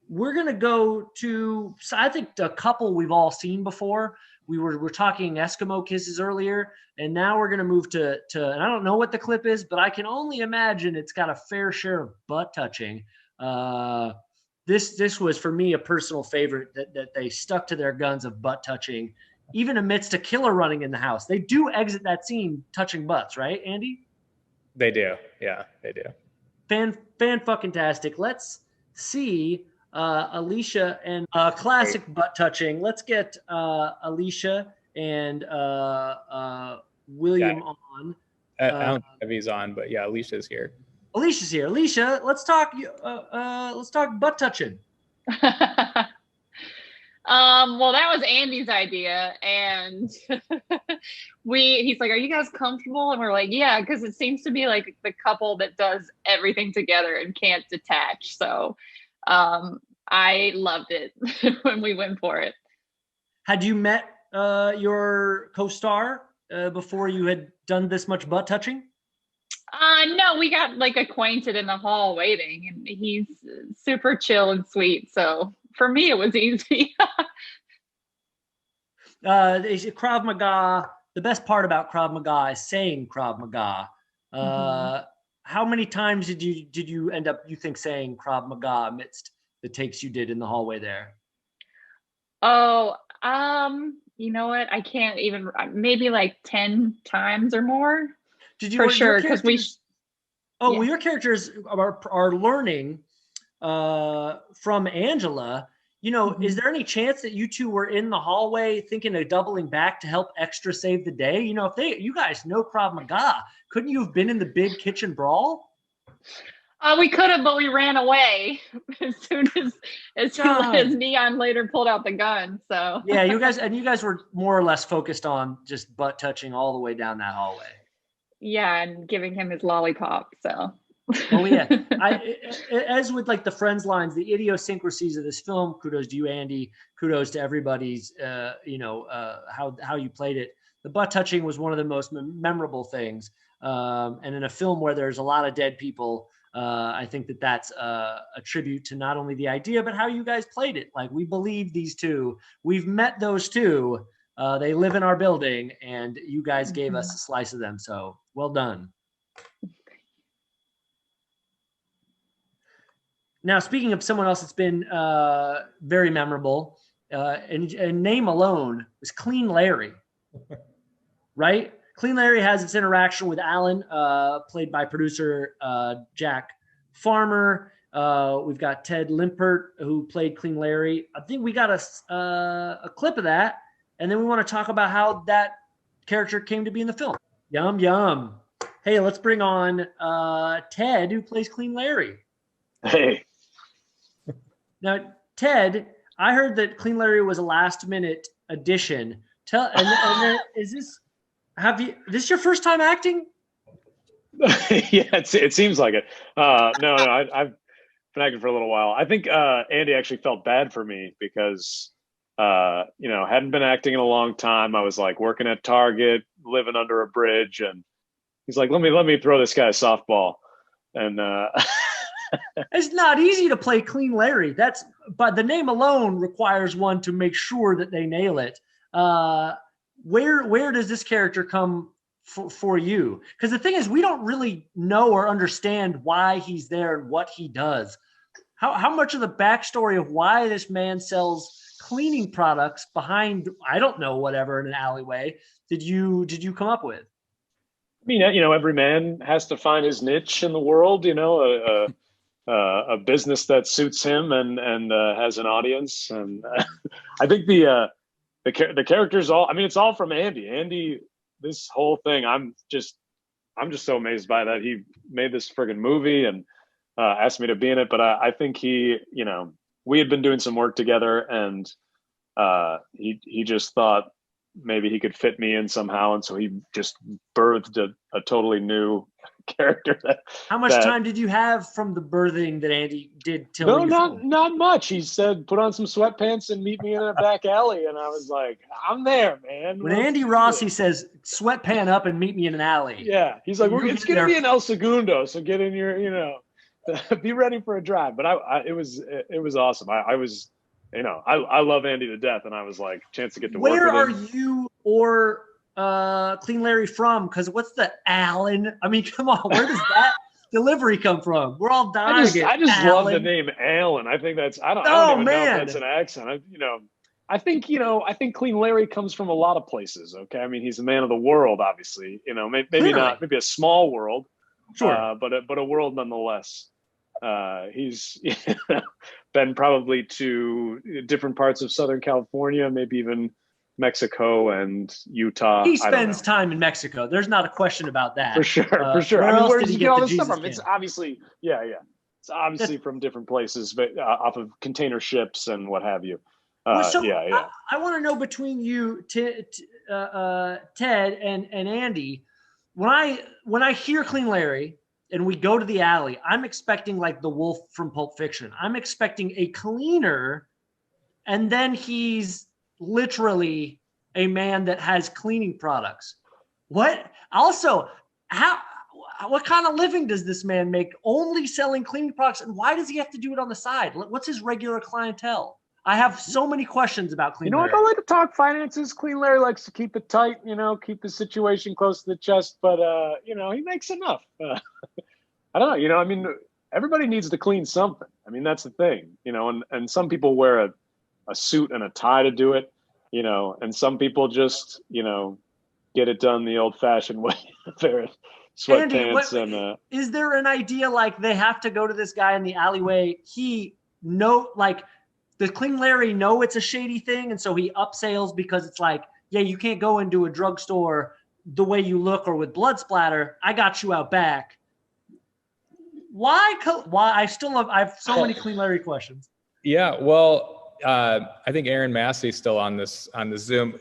We're going to go to, I think, a couple we've all seen before. We're talking Eskimo kisses earlier, and now we're going to move to, and I don't know what the clip is, but I can only imagine it's got a fair share of butt touching. This was, for me, a personal favorite, that they stuck to their guns of butt touching, even amidst a killer running in the house. They do exit that scene touching butts, right, Andy? They do. Yeah, they do. Fan-fucking-tastic. Let's see Alicia and classic butt touching. Let's get Alicia and William on. I don't know if he's on, but yeah, Alicia's here. Alicia's here. Alicia, let's talk butt touching. Well, that was Andy's idea, and he's like, "Are you guys comfortable?" And we're like, "Yeah," because it seems to be like the couple that does everything together and can't detach. So, I loved it when we went for it. Had you met your co-star before you had done this much butt touching? No, we got like acquainted in the hall waiting, and he's super chill and sweet. So for me, it was easy. They say Krav Maga. The best part about Krav Maga is saying Krav Maga. How many times did you end up, you think, saying Krav Maga amidst the takes you did in the hallway there? Oh, you know what? I can't even. Maybe like 10 times or more. Did you for sure? Because we. Oh, yeah. Well, your characters are learning from Angela. You know, is there any chance that you two were in the hallway thinking of doubling back to help extra save the day? You know, if you guys know Krav Maga, couldn't you have been in the big kitchen brawl? We could have, but we ran away as soon as Neon later pulled out the gun. So yeah, you guys were more or less focused on just butt touching all the way down that hallway. Yeah, and giving him his lollipop. So. Oh yeah, as with like the Friends lines, the idiosyncrasies of this film. Kudos to you, Andy. Kudos to everybody's, how you played it. The butt touching was one of the most memorable things, and in a film where there's a lot of dead people, I think that's a tribute to not only the idea but how you guys played it. Like, we believe these two. We've met those two. They live in our building, and you guys gave us a slice of them. So well done. Now, speaking of someone else that's been very memorable, and name alone was Clean Larry, right? Clean Larry has its interaction with Alan, played by producer Jack Farmer. We've got Ted Limpert, who played Clean Larry. I think we got a clip of that, and then we want to talk about how that character came to be in the film. Yum, yum. Hey, let's bring on Ted, who plays Clean Larry. Hey. Now, Ted, I heard that Clean Larry was a last-minute addition. Is this your first time acting? Yeah, it seems like it. No, I've been acting for a little while. I think Andy actually felt bad for me because hadn't been acting in a long time. I was like working at Target, living under a bridge, and he's like, let me throw this guy a softball, and. It's not easy to play Clean Larry. But the name alone requires one to make sure that they nail it. Where does this character come for you? Because the thing is, we don't really know or understand why he's there and what he does. How much of the backstory of why this man sells cleaning products behind, I don't know, whatever, in an alleyway, did you come up with? I mean, every man has to find his niche in the world. A business that suits him and has an audience, and I think the characters all. I mean, it's all from Andy. Andy, this whole thing, I'm just so amazed by that. He made this friggin' movie and asked me to be in it, but I think he, we had been doing some work together, and he just thought maybe he could fit me in somehow, and so he just birthed a totally new character. How much time did you have from the birthing that Andy did till? No, not much. He said, put on some sweatpants and meet me in a back alley, and I was like, I'm there, man. When Andy Rossi says sweatpant up and meet me in an alley, yeah, he's like, it's gonna be in El Segundo, so get in your, be ready for a drive. But it was awesome. I was, I love Andy to death, and I was like, chance to get to work with him. Where are you or Clean Larry from? Because what's the Alan? I mean, come on, where does that delivery come from? We're all dying. I just love the name Alan. I think that's I don't even know if that's an accent. I think Clean Larry comes from a lot of places. Okay, I mean, he's a man of the world, obviously. Maybe not, maybe a small world, sure, but a world nonetheless. He's been probably to different parts of Southern California, maybe even Mexico and Utah. He I don't know. spends time in Mexico. There's not a question about that. For sure, for sure. Where I mean, else where did does he he get get all the this stuff Jesus from? It's can? obviously, yeah. It's obviously from different places, but off of container ships and what have you. Yeah. I want to know between you, Ted and Andy, when I hear Clean Larry and we go to the alley, I'm expecting like the wolf from Pulp Fiction. I'm expecting a cleaner, and then he's literally a man that has cleaning products. What? Also, what kind of living does this man make only selling cleaning products? And why does he have to do it on the side? What's his regular clientele? I have so many questions about Clean Larry. I don't like to talk finances. Clean Larry likes to keep it tight, keep the situation close to the chest, but, he makes enough. I don't know, I mean, everybody needs to clean something. I mean, that's the thing, and some people wear a suit and a tie to do it, and some people just, get it done the old fashioned way. Sweatpants Andy, is there an idea like they have to go to this guy in the alleyway? Does Clean Larry know it's a shady thing, and so he upsells because it's like, yeah, you can't go into a drugstore the way you look or with blood splatter. I got you out back. Why? I have so many Clean Larry questions. Yeah, well, I think Aaron Massey's still on the Zoom.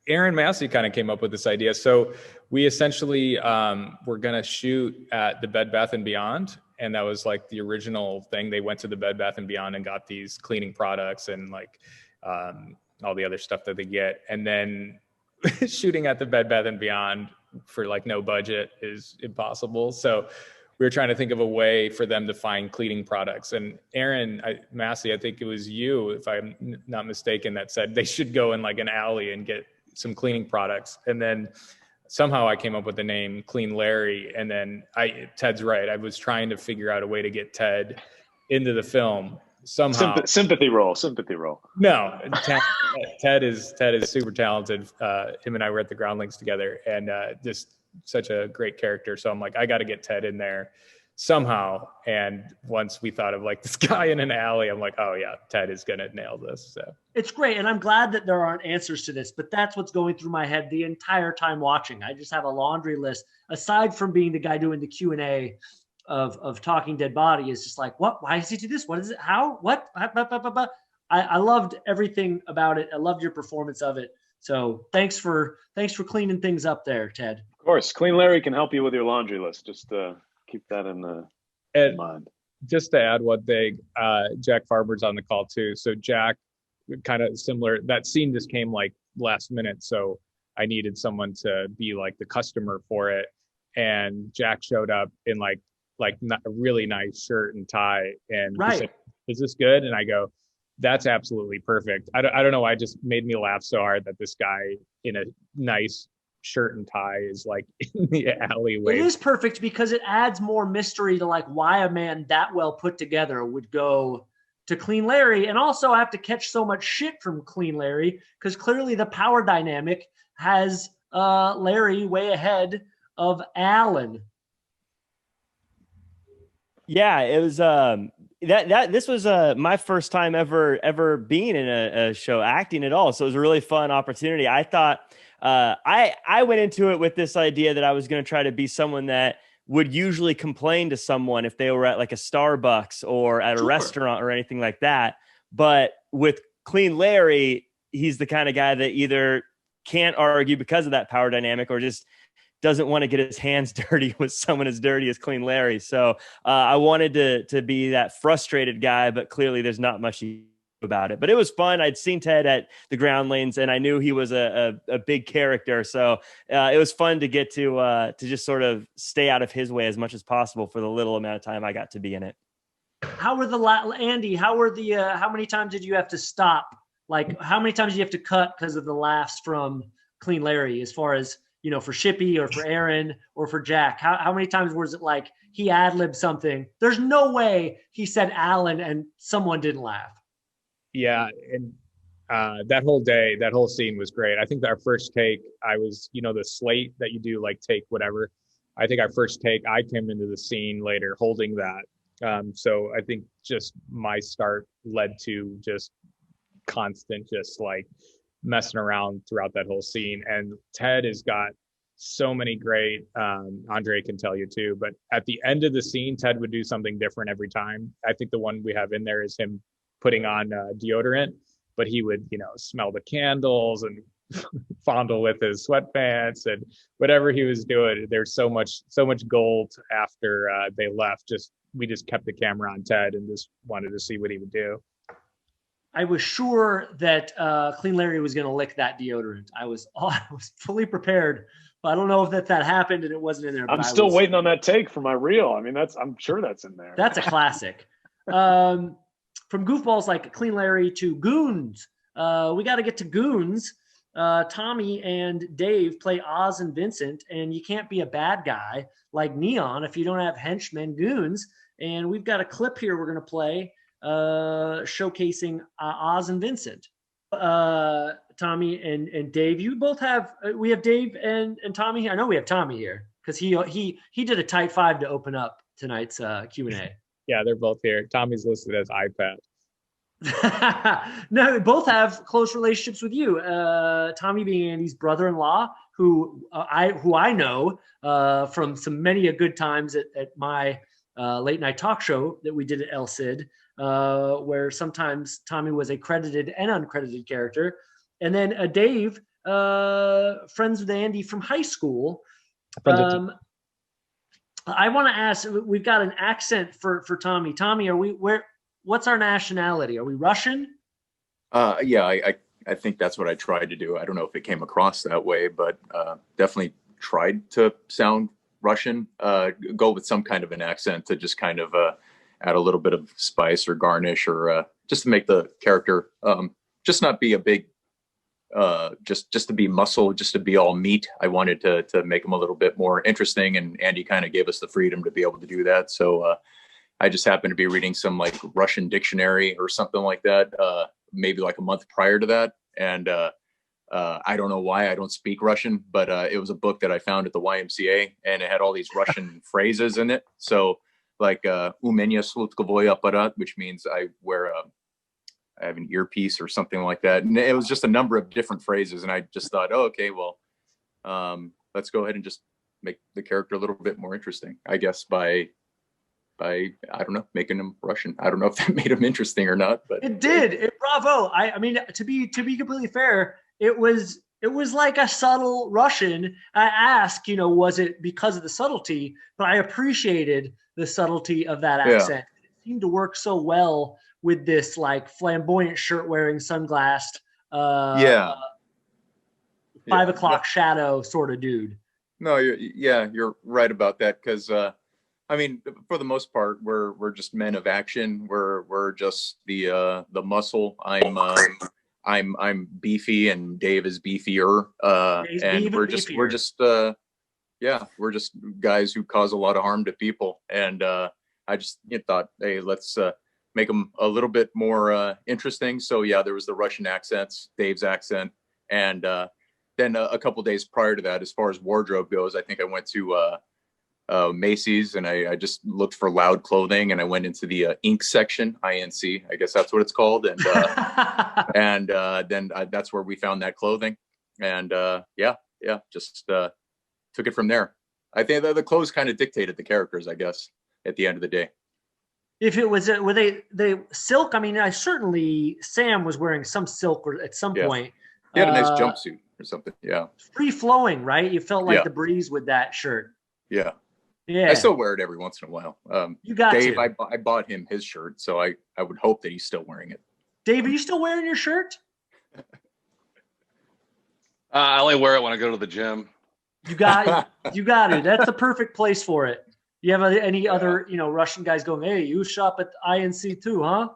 Aaron Massey kind of came up with this idea. So we essentially were going to shoot at the Bed Bath & Beyond. And that was like the original thing. They went to the Bed Bath & Beyond and got these cleaning products and like all the other stuff that they get. And then shooting at the Bed Bath & Beyond for like no budget is impossible. So we were trying to think of a way for them to find cleaning products. And Aaron Massey, I think it was you, if I'm not mistaken, that said they should go in like an alley and get some cleaning products. And then somehow I came up with the name Clean Larry. And then Ted's right. I was trying to figure out a way to get Ted into the film somehow. Sympathy role. No, Ted is super talented. Him and I were at the Groundlings together, and just such a great character. So I'm like, I got to get Ted in there somehow. And once we thought of like this guy in an alley, I'm like, oh yeah, Ted is going to nail this. So it's great. And I'm glad that there aren't answers to this, but that's what's going through my head the entire time watching. I just have a laundry list aside from being the guy doing the Q&A of Talking Dead Body. Is just like, what, why does he do this? What is it? How, what? I loved everything about it. I loved your performance of it. So thanks for cleaning things up there, Ted. Of course. Clean Larry can help you with your laundry list. Just keep that in mind. Just to add one thing, Jack Farber's on the call too. So Jack, kind of similar, that scene just came like last minute. So I needed someone to be like the customer for it. And Jack showed up in like a really nice shirt and tie. And he said, is this good? And I go, that's absolutely perfect. I don't know why it just made me laugh so hard that this guy in a nice shirt and tie is like in the alleyway. It is perfect because it adds more mystery to like why a man that well put together would go to Clean Larry. And also I have to catch so much shit from Clean Larry because clearly the power dynamic has Larry way ahead of Alan. Yeah, it was this was my first time ever being in a show, acting at all. So it was a really fun opportunity. I thought I went into it with this idea that I was going to try to be someone that would usually complain to someone if they were at like a Starbucks or at a restaurant or anything like that. But with Clean Larry, he's the kind of guy that either can't argue because of that power dynamic or just doesn't want to get his hands dirty with someone as dirty as Clean Larry. So I wanted to be that frustrated guy, but clearly there's not much about it. But it was fun. I'd seen Ted at the Groundlings, and I knew he was a big character. So it was fun to get to just sort of stay out of his way as much as possible for the little amount of time I got to be in it. How were Andy? How many times did you have to stop? Like, how many times did you have to cut because of the laughs from Clean Larry? As far as for Shippy or for Aaron or for Jack, how many times was it like he ad-libbed something? There's no way he said Alan and someone didn't laugh. Yeah, and that whole scene was great. I think our first take, I was, the slate that you do, like take whatever. I think our first take, I came into the scene later holding that. So I think just my start led to just constant, just like messing around throughout that whole scene. And Ted has got so many great, Andre can tell you too, but at the end of the scene, Ted would do something different every time. I think the one we have in there is him putting on deodorant, but he would, smell the candles and fondle with his sweatpants and whatever he was doing. There's so much gold after they left. We just kept the camera on Ted and just wanted to see what he would do. I was sure that Clean Larry was going to lick that deodorant. I was fully prepared, but I don't know if that happened and it wasn't in there. I'm still waiting on that take for my reel. I mean, I'm sure that's in there. That's a classic. From goofballs like Clean Larry to Goons, we got to get to Goons. Tommy and Dave play Oz and Vincent, and you can't be a bad guy like Neon if you don't have henchmen goons. And we've got a clip here we're going to play showcasing Oz and Vincent. Tommy and Dave, you both have, we have Dave and Tommy here. I know we have Tommy here because he did a tight 5 to open up tonight's Q&A. Yeah, they're both here. Tommy's listed as iPad. No, both have close relationships with you. Tommy being Andy's brother-in-law, who I know from many a good times at my late night talk show that we did at El Cid, where sometimes Tommy was a credited and uncredited character. And then Dave, friends with Andy from high school. I want to ask, we've got an accent for Tommy. Tommy, what's our nationality? Are we Russian? Yeah, I think that's what I tried to do. I don't know if it came across that way, but definitely tried to sound Russian. Go with some kind of an accent to just kind of add a little bit of spice or garnish, or just to make the character just not be a big, just to be muscle, just to be all meat. I wanted to make him a little bit more interesting, and Andy kind of gave us the freedom to be able to do that. So I just happened to be reading some like Russian dictionary or something like that, maybe like a month prior to that. And I don't know why I don't speak Russian, but it was a book that I found at the YMCA, and it had all these Russian phrases in it. So like umenya slutkovoy apparat, which means I have an earpiece or something like that. And it was just a number of different phrases. And I just thought, oh, okay, well, let's go ahead and just make the character a little bit more interesting, I guess, by I don't know, making him Russian. I don't know if that made him interesting or not, but it did. Bravo. I mean, to be completely fair, it was like a subtle Russian. I asked, was it because of the subtlety? But I appreciated the subtlety of that accent. Yeah. It seemed to work so well with this like flamboyant shirt wearing, sunglassed, 5 o'clock shadow sort of dude. No, you're right about that, because I mean, for the most part, we're just men of action. We're just the muscle. I'm beefy, and Dave is beefier, and we're just guys who cause a lot of harm to people. And I just thought, hey, let's make them a little bit more interesting. So yeah, there was the Russian accents, Dave's accent, and then a couple days prior to that, as far as wardrobe goes, I think I went to Macy's, and I just looked for loud clothing, and I went into the ink section, INC, I guess that's what it's called, and then that's where we found that clothing, and just took it from there. I think the clothes kind of dictated the characters, I guess, at the end of the day. If it was were they silk? I mean, Sam was wearing some silk at some point. He had a nice jumpsuit or something. Yeah, free flowing, right? You felt like the breeze with that shirt. Yeah. Yeah, I still wear it every once in a while. You got Dave, to. I bought him his shirt, so I would hope that he's still wearing it. Dave, are you still wearing your shirt? I only wear it when I go to the gym. You got it. That's the perfect place for it. You have any other Russian guys going, hey, you shop at INC too, huh?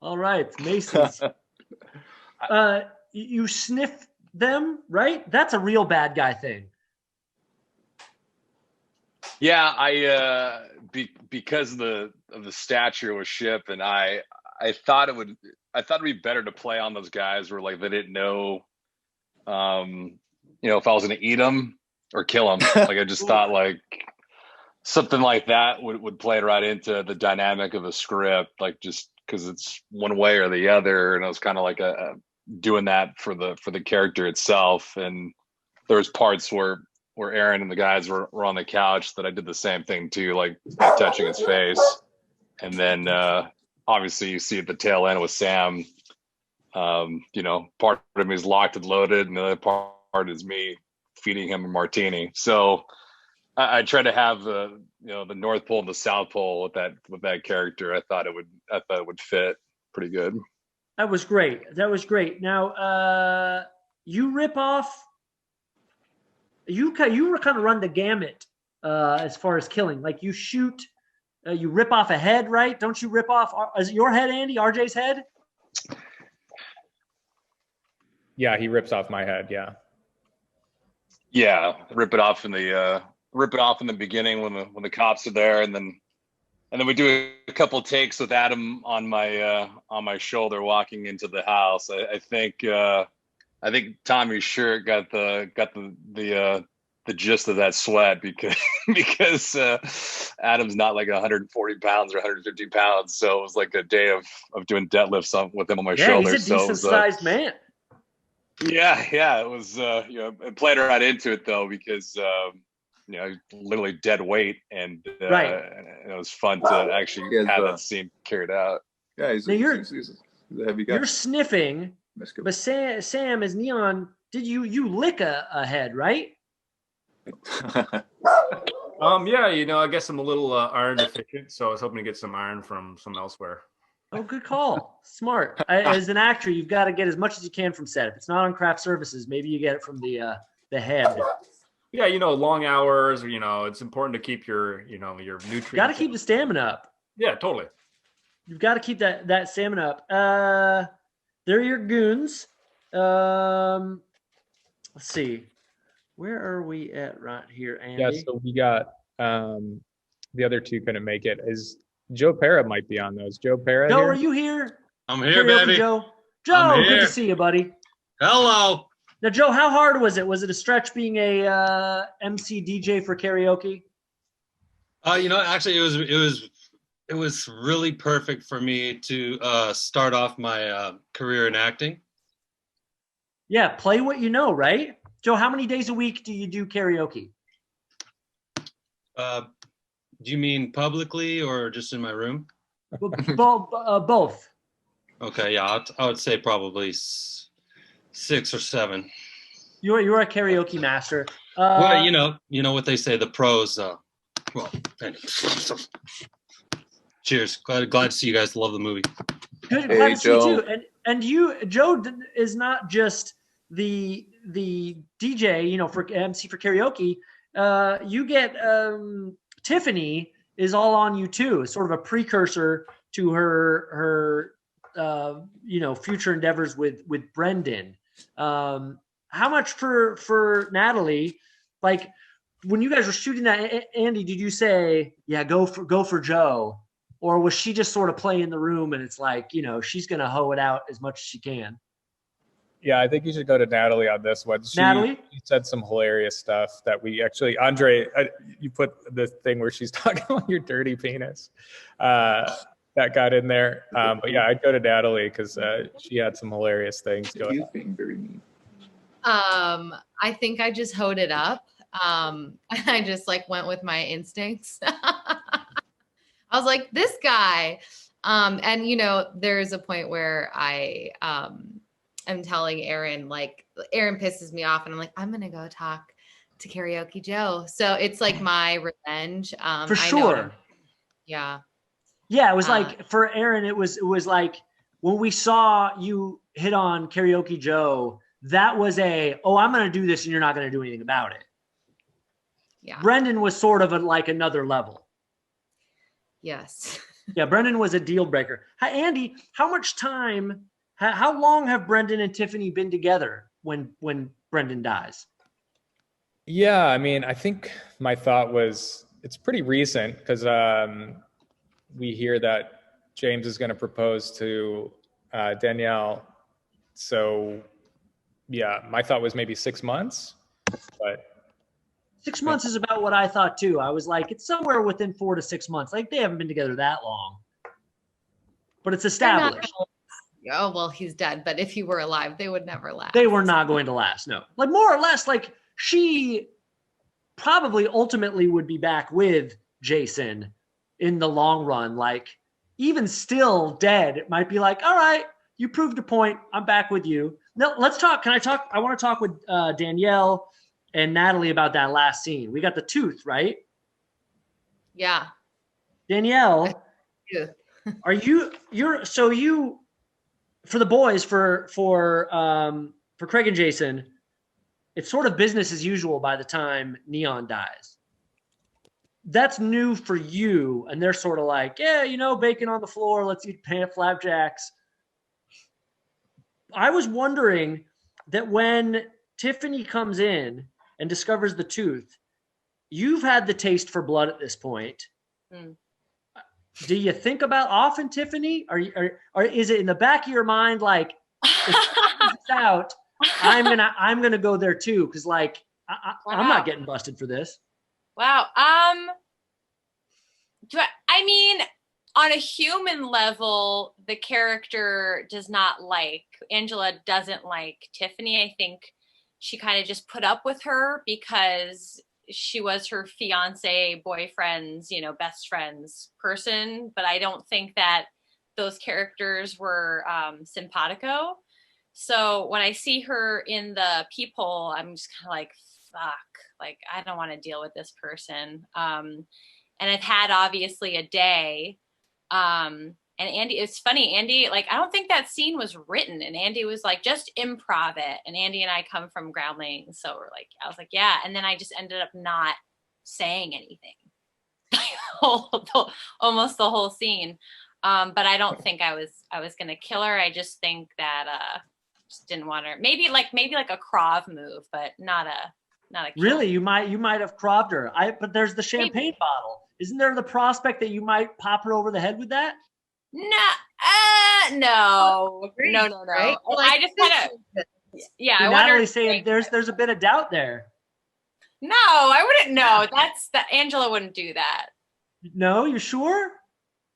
All right, Macy's. You sniff them, right? That's a real bad guy thing. Yeah, I because of the stature of a ship, and I thought it'd be better to play on those guys where like they didn't know, if I was gonna eat them or kill them. Like I just thought like something like that would play right into the dynamic of the script, like just because it's one way or the other, and it was kind of like a doing that for the character itself. And there was parts where Aaron and the guys were on the couch that I did the same thing too, like touching his face. And then obviously you see at the tail end with Sam, you know, part of me is locked and loaded, and the other part is me feeding him a martini. So I try to have the North Pole and the South Pole with that character. I thought it would fit pretty good. That was great. Now, you rip off. You kind of run the gamut as far as killing. Like you shoot, you rip off a head, right? Don't you rip off? Is it your head, Andy? RJ's head? Yeah, he rips off my head. Yeah. Yeah, rip it off in the beginning when the cops are there, and then we do a couple takes with Adam on my shoulder walking into the house. I think Tommy's shirt got the gist of that sweat because Adam's not like 140 pounds or 150 pounds, so it was like a day of doing deadlifts with him on my shoulder. He's a decent sized man. Yeah, it was. It played right into it though, because literally dead weight, and it was fun to actually have that scene carried out. Yeah, he's a heavy guy. You're sniffing, but Sam is Neon. Did you lick a head, right? Yeah, I guess I'm a little iron deficient, so I was hoping to get some iron from elsewhere. Oh, good call. Smart. As an actor, you've got to get as much as you can from set. If it's not on craft services, maybe you get it from the head. Yeah, long hours. It's important to keep your nutrients. Got to keep the stamina up. Yeah, totally. You've got to keep that stamina up. They're your goons. Let's see. Where are we at right here, Andy? Yeah, so we got the other two couldn't make it. Is Joe Pera might be on those. Joe Pera. Joe, here? are you here? I'm here, Karaoke baby. Joe, I'm good here. to see you, buddy. Hello. Now, Joe, how hard was it? Was it a stretch being a MC DJ for karaoke? Actually, it was really perfect for me to start off my career in acting. Yeah, play what you know, right? Joe, how many days a week do you do karaoke? Do you mean publicly or just in my room? Both. Okay, yeah, I would say probably 6 or 7. You're a karaoke master. Well, you know what they say, the pros. Well, anyway. Cheers. Glad to see you guys love the movie. Good, glad to see you too. And you, Joe, is not just the DJ, for MC for karaoke. You get Tiffany is all on you too. It's sort of a precursor to her future endeavors with Brendan. How much for Natalie? Like when you guys were shooting that, Andy, did you say, yeah, go for Joe? Or was she just sort of playing the room and it's like, she's going to hoe it out as much as she can? Yeah, I think you should go to Natalie on this one. She said some hilarious stuff that we actually, Andre, you put the thing where she's talking about your dirty penis. That got in there. But yeah, I'd go to Natalie because she had some hilarious things going on. Being very mean. I think I just hoed it up. I just went with my instincts. I was like, this guy. And there's a point where I am telling Aaron, Aaron pisses me off and I'm like, I'm going to go talk to Karaoke Joe. So it's like my revenge. For sure. Yeah. Yeah. It was for Aaron, it was like when we saw you hit on Karaoke Joe, that was I'm going to do this and you're not going to do anything about it. Yeah. Brendan was sort of another level. Yes. Yeah. Brendan was a deal breaker. Hi, Andy, how much time, how long have Brendan and Tiffany been together when Brendan dies? Yeah. I mean, I think my thought was it's pretty recent because we hear that James is going to propose to Danielle. So yeah, my thought was maybe 6 months, but 6 months is about what I thought too. I was like, it's somewhere within 4 to 6 months. They haven't been together that long, but it's established. Oh, well, he's dead, but if he were alive, they would never last. They were not going to last. No, like more or less, like she probably ultimately would be back with Jason in the long run. Like even still dead, it might be like, all right, you proved a point. I'm back with you. No, let's talk. Can I talk? I want to talk with Danielle and Natalie about that last scene. We got the tooth, right? Yeah. Danielle, Yeah. are you for the boys for Craig and Jason, it's sort of business as usual by the time Neon dies. That's new for you, and they're sort of like, yeah, bacon on the floor, let's eat flapjacks. I was wondering that when Tiffany comes in and discovers the tooth, you've had the taste for blood at this point. Mm. Do you think about often, Tiffany? Or is it in the back of your mind like, if it's out, I'm gonna go there too? Because like I'm not getting busted for this. Wow. I mean, on a human level, the character does not like, Angela doesn't like Tiffany. I think she kind of just put up with her because she was her fiance, boyfriend's, best friend's person. But I don't think that those characters were simpatico. So when I see her in the peephole, I'm just kind of like, fuck, like, I don't want to deal with this person. And I've had obviously a day. And Andy, it's funny, Andy, like, I don't think that scene was written, and Andy was like, just improv it. And Andy and I come from Groundlings, so we're like, I was like, yeah. And then I just ended up not saying anything almost the whole scene. But I don't think I was gonna kill her. I just think that just didn't want her. Maybe like a Krav move, but not a kill. Really, you might have cropped her. But there's the champagne bottle. Isn't there the prospect that you might pop her over the head with that? No. Right? I just kind of, yeah. I Natalie's saying there's a bit of doubt there. No, I wouldn't know. Angela wouldn't do that. No, you sure?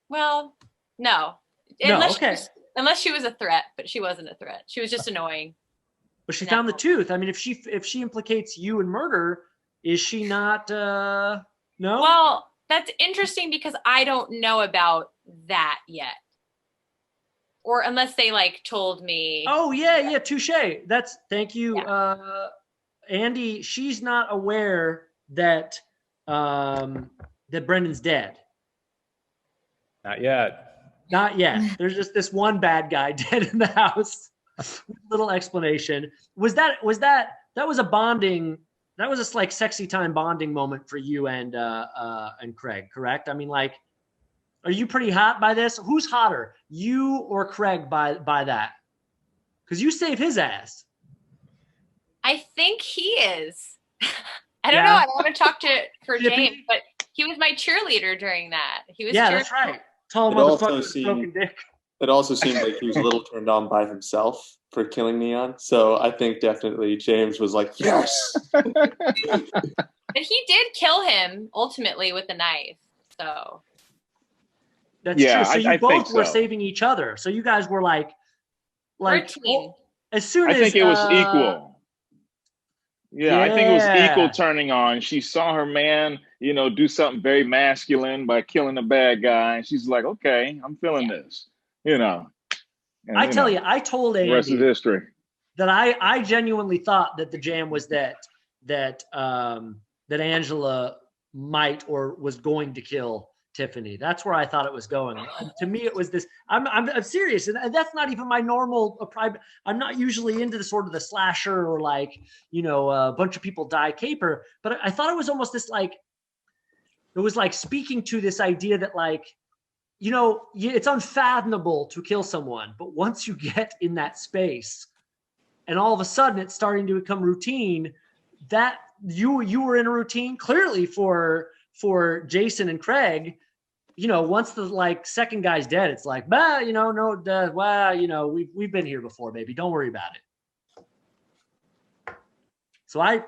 Well, no. Unless she was a threat, but she wasn't a threat. She was just annoying. But she found the tooth. I mean, if she implicates you in murder, is she not? No. Well, that's interesting because I don't know about that yet. Or unless they like told me. Oh yeah, touche. Thank you, Andy. She's not aware that that Brendan's dead. Not yet. Not yet. There's just this one bad guy dead in the house. Little explanation. Was that a bonding? That was a like sexy time bonding moment for you and Craig, correct? I mean, like, are you pretty hot by this? Who's hotter, you or Craig by that? Because you saved his ass. I think he is. I don't know. I want to talk for James, but he was my cheerleader during that. He was. Yeah, that's right. Tall motherfucker with a broken dick. It also seemed like he was a little turned on by himself for killing Neon. So I think definitely James was like, yes. But he did kill him ultimately with the knife. So that's true. So you both were saving each other. So you guys were like as soon as I think it was equal. Yeah, I think it was equal turning on. She saw her man, do something very masculine by killing a bad guy. And she's like, okay, I'm feeling this. And, I tell you, I told Andy rest of history that I genuinely thought that the jam was that Angela might or was going to kill Tiffany. That's where I thought it was going. To me, it was this. I'm serious, and that's not even my normal private. I'm not usually into the sort of the slasher or like a bunch of people die caper. But I thought it was almost this like it was like speaking to this idea that like. It's unfathomable to kill someone, but once you get in that space and all of a sudden it's starting to become routine, that you were in a routine clearly for Jason and Craig, once the like second guy's dead, it's like, we've been here before, baby. Don't worry about it. So I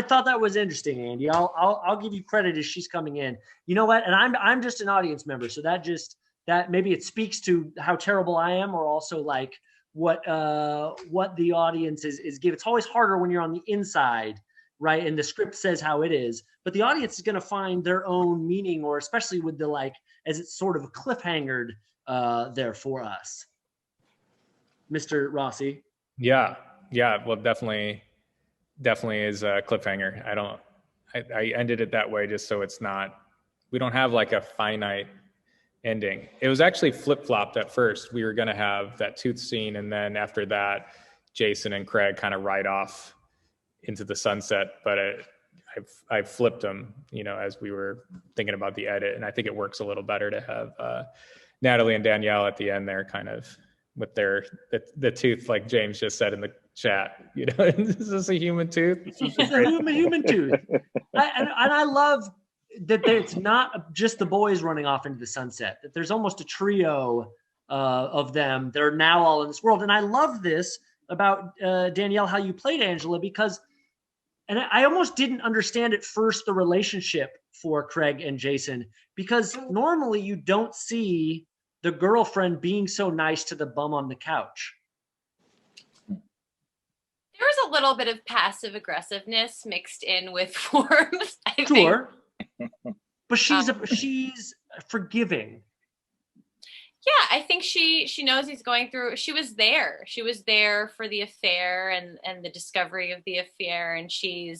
thought that was interesting, Andy. I'll give you credit as she's coming in. You know what? And I'm just an audience member, so that just that maybe it speaks to how terrible I am, or also like what the audience is giving. It's always harder when you're on the inside, right? And the script says how it is, but the audience is going to find their own meaning, or especially with the like, as it's sort of cliffhangered there for us. Mr. Rossi. Yeah. Well, definitely is a cliffhanger. I ended it that way just so it's not, we don't have like a finite ending. It was actually flip-flopped at first. We were going to have that tooth scene, and then after that, Jason and Craig kind of ride off into the sunset. But I flipped them, as we were thinking about the edit, and I think it works a little better to have Natalie and Danielle at the end there, kind of with the tooth, like James just said in the chat. Is this a human tooth? It's a human tooth. And I love that it's not just the boys running off into the sunset, that there's almost a trio of them. They're now all in this world. And I love this about Danielle, how you played Angela, because, and I almost didn't understand at first the relationship for Craig and Jason, because normally you don't see the girlfriend being so nice to the bum on the couch. There was a little bit of passive aggressiveness mixed in with warmth. I think. But she's forgiving. Yeah, I think she knows he's going through. She was there for the affair and the discovery of the affair, and she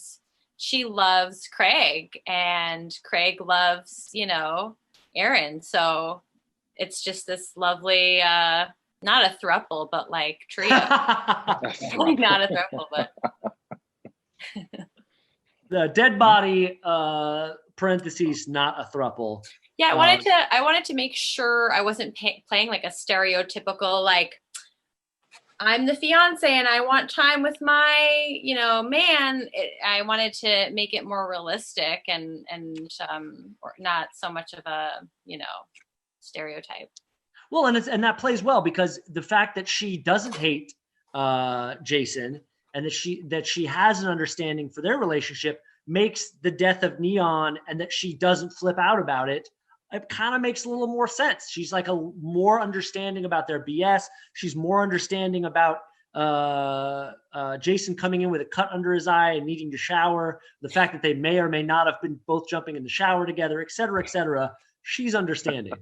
loves Craig, and Craig loves Aaron. So it's just this lovely not a throuple, but like trio. Like not a throuple, but the dead body parentheses, not a throuple. Yeah, I wanted to make sure I wasn't playing like a stereotypical, like, I'm the fiance and I want time with my man. I wanted to make it more realistic and or not so much of a stereotype. Well, and that plays well, because the fact that she doesn't hate Jason, and that she has an understanding for their relationship, makes the death of Neon, and that she doesn't flip out about it kind of makes a little more sense. She's like a more understanding about their BS. She's more understanding about Jason coming in with a cut under his eye and needing to shower, the fact that they may or may not have been both jumping in the shower together, et cetera, et cetera. She's understanding.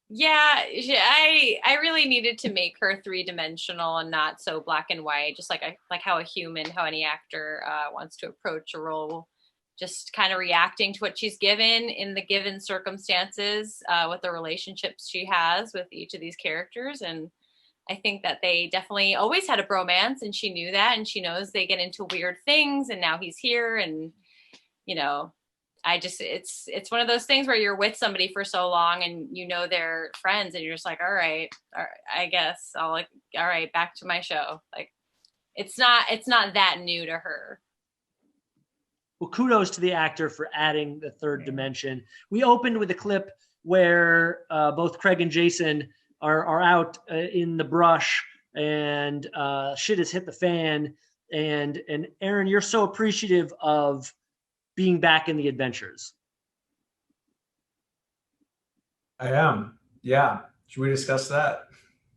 Yeah, I really needed to make her three-dimensional and not so black and white, just like how any actor wants to approach a role, just kind of reacting to what she's given in the given circumstances with the relationships she has with each of these characters. And I think that they definitely always had a bromance, and she knew that, and she knows they get into weird things, and now he's here, and it's one of those things where you're with somebody for so long and they're friends, and you're just like, all right, I guess I'll all right, back to my show. Like, it's not that new to her. Well, kudos to the actor for adding the third dimension. We opened with a clip where both Craig and Jason are out in the brush, and shit has hit the fan. And Aaron, you're so appreciative of being back in the adventures. I am. Yeah. Should we discuss that?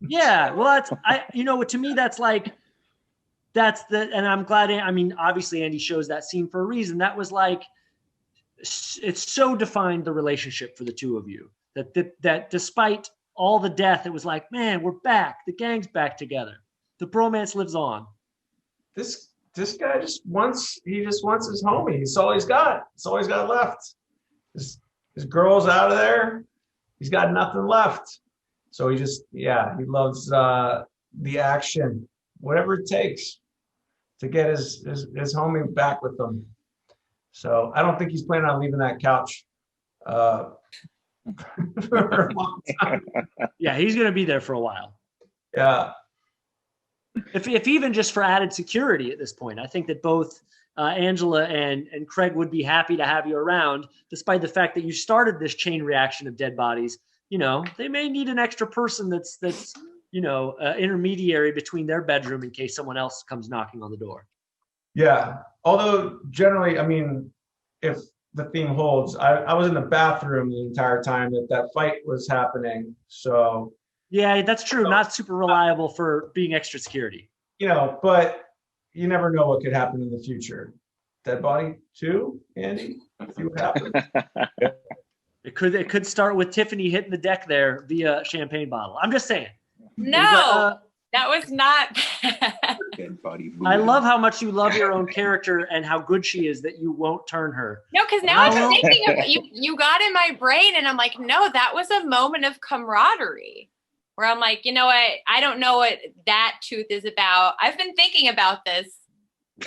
Yeah. Well, to me, and I'm glad. I mean, obviously Andy shows that scene for a reason. That was like, it's so defined the relationship for the two of you, that despite all the death, it was like, man, we're back. The gang's back together. The bromance lives on. This guy just wants his homie. It's all he's got. It's all he's got left. His girl's out of there. He's got nothing left. So he loves the action, whatever it takes to get his homie back with him. So I don't think he's planning on leaving that couch for a long time. Yeah, he's going to be there for a while. Yeah. If even just for added security at this point, I think that both Angela and Craig would be happy to have you around, despite the fact that you started this chain reaction of dead bodies. They may need an extra person that's intermediary between their bedroom in case someone else comes knocking on the door. Yeah. Although generally, I mean, if the theme holds. I was in the bathroom the entire time that fight was happening. So yeah, that's true. Not super reliable for being extra security. But you never know what could happen in the future. Dead body 2, Andy? See what happens. It could start with Tiffany hitting the deck there via champagne bottle. I'm just saying. No, that was not. I love how much you love your own character and how good she is that you won't turn her. No, because now I'm thinking of you. You got in my brain, and I'm like, no, that was a moment of camaraderie, where I'm like, you know what? I don't know what that tooth is about. I've been thinking about this.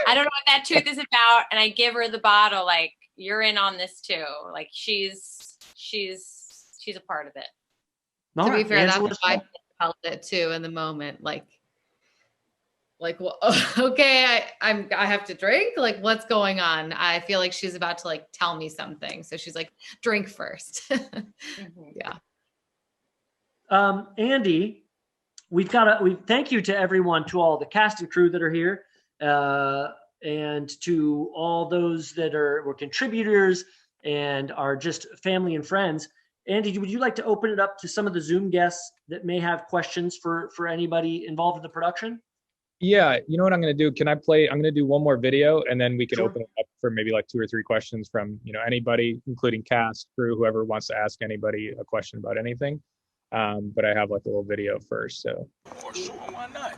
I don't know what that tooth is about, and I give her the bottle. Like, you're in on this too. Like, she's a part of it. To be fair, that's what I felt it too in the moment. Like, well, okay, I have to drink. Like, what's going on? I feel like she's about to like tell me something. So she's like, drink first. Yeah. Andy, we thank you to everyone, to all the cast and crew that are here, and to all those that were contributors and are just family and friends. Andy, would you like to open it up to some of the Zoom guests that may have questions for anybody involved in the production? Yeah, you know what I'm going to do? I'm going to do one more video, and then we can open it up for maybe like 2 or 3 questions from, anybody, including cast, crew, whoever wants to ask anybody a question about anything. But I have like a little video first, so. Oh, sure, why not?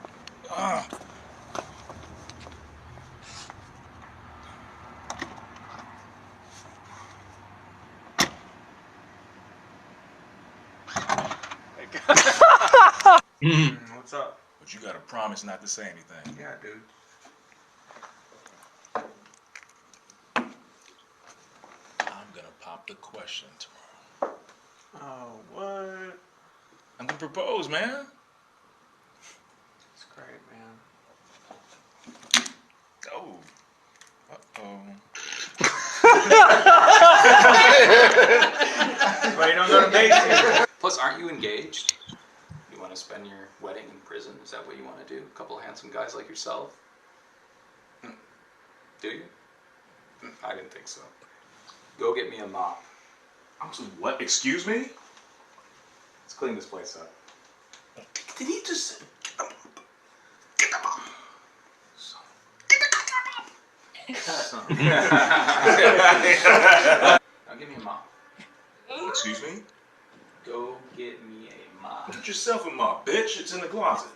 What's up? But you gotta promise not to say anything. Yeah, dude. I'm gonna pop the question tomorrow. Oh, what? I'm gonna propose, man. It's great, man. Oh. Why you don't go to basic? Plus, aren't you engaged? You want to spend your wedding in prison? Is that what you want to do? A couple of handsome guys like yourself? Do you? I didn't think so. Go get me a mop. What? Excuse me? Let's clean this place up. Did he just... Now give me a mop. Excuse me? Go get me a mop. Get yourself a mop, bitch. It's in the closet.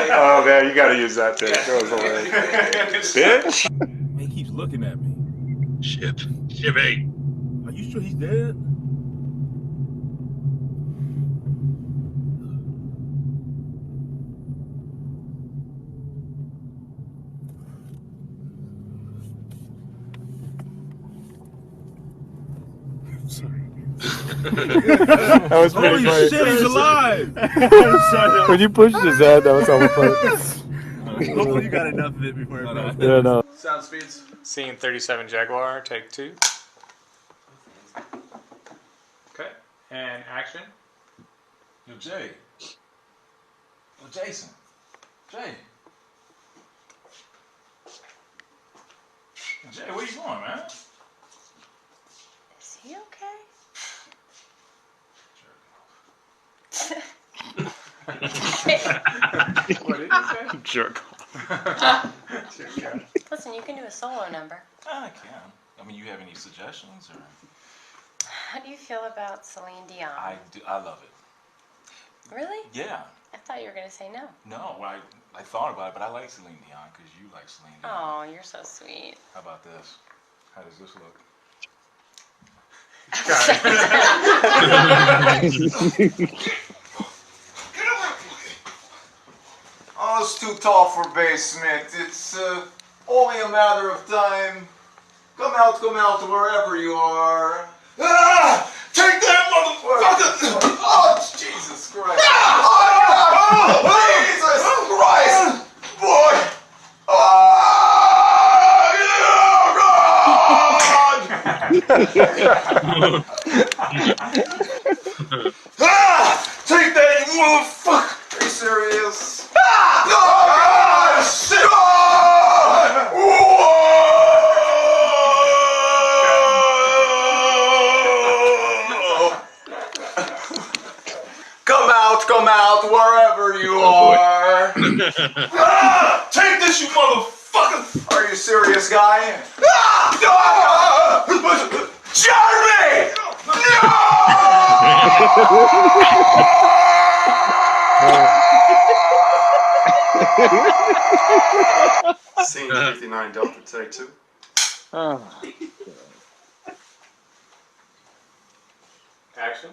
Oh man, you gotta use that thing. That was hilarious. Bitch. He keeps looking at me. Ship 8. Are you sure he's dead? That was pretty Holy funny. shit, he's alive! When you pushed his head, that was all funny. Hopefully you got enough of it before it broke. Yeah, no. Sound speeds. Scene 37 Jaguar, take 2. Okay, and action. Yo, Jay. Yo, Jason. Jay. Jay, where you going, man? Is he okay? What did you say? Jerk. Listen, you can do a solo number. I can. I mean, you have any suggestions? Or? How do you feel about Celine Dion? I love it. Really? Yeah. I thought you were going to say no. No, I thought about it, but I like Celine Dion because you like Celine Dion. Oh, you're so sweet. How about this? How does this look? Oh, it's too tall for basement. It's only a matter of time. Come out, wherever you are. Ah! Take that, motherfucker! Oh, Jesus Christ! Oh, Jesus Christ! Boy! Ah! Take that, you motherfucker! Are you serious? Ah! Oh, shit! Take this, you motherfucker! Are you serious, guy? Jeremy! Scene 59, Delta, take 2. Action.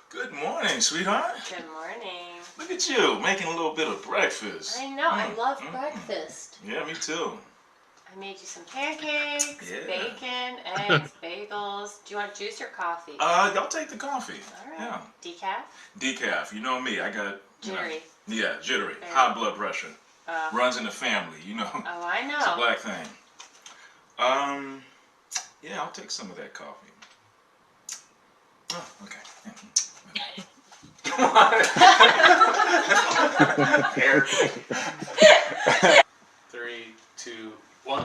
Good morning, sweetheart. Good morning. Look at you, making a little bit of breakfast. I know, I love breakfast. Yeah, me too. I made you some pancakes, Yeah. bacon, eggs, bagels. Do you want juice or coffee? Y'all take the coffee. All right. Yeah. Decaf? Decaf. You know me. I got Jittery. Yeah, jittery. Very High blood pressure. Uh, Runs in the family, you know. Oh, I know. It's a black thing. Yeah, I'll take some of that coffee. Oh, okay. Come on. 3, 2, 1.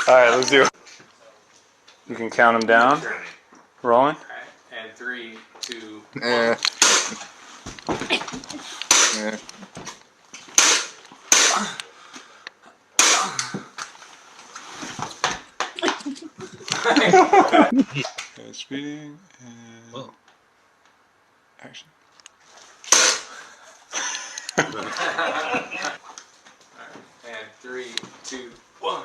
All right, let's do it. You can count them down. Rolling. And 3, 2, 1. Speeding and action. And 3, 2, 1.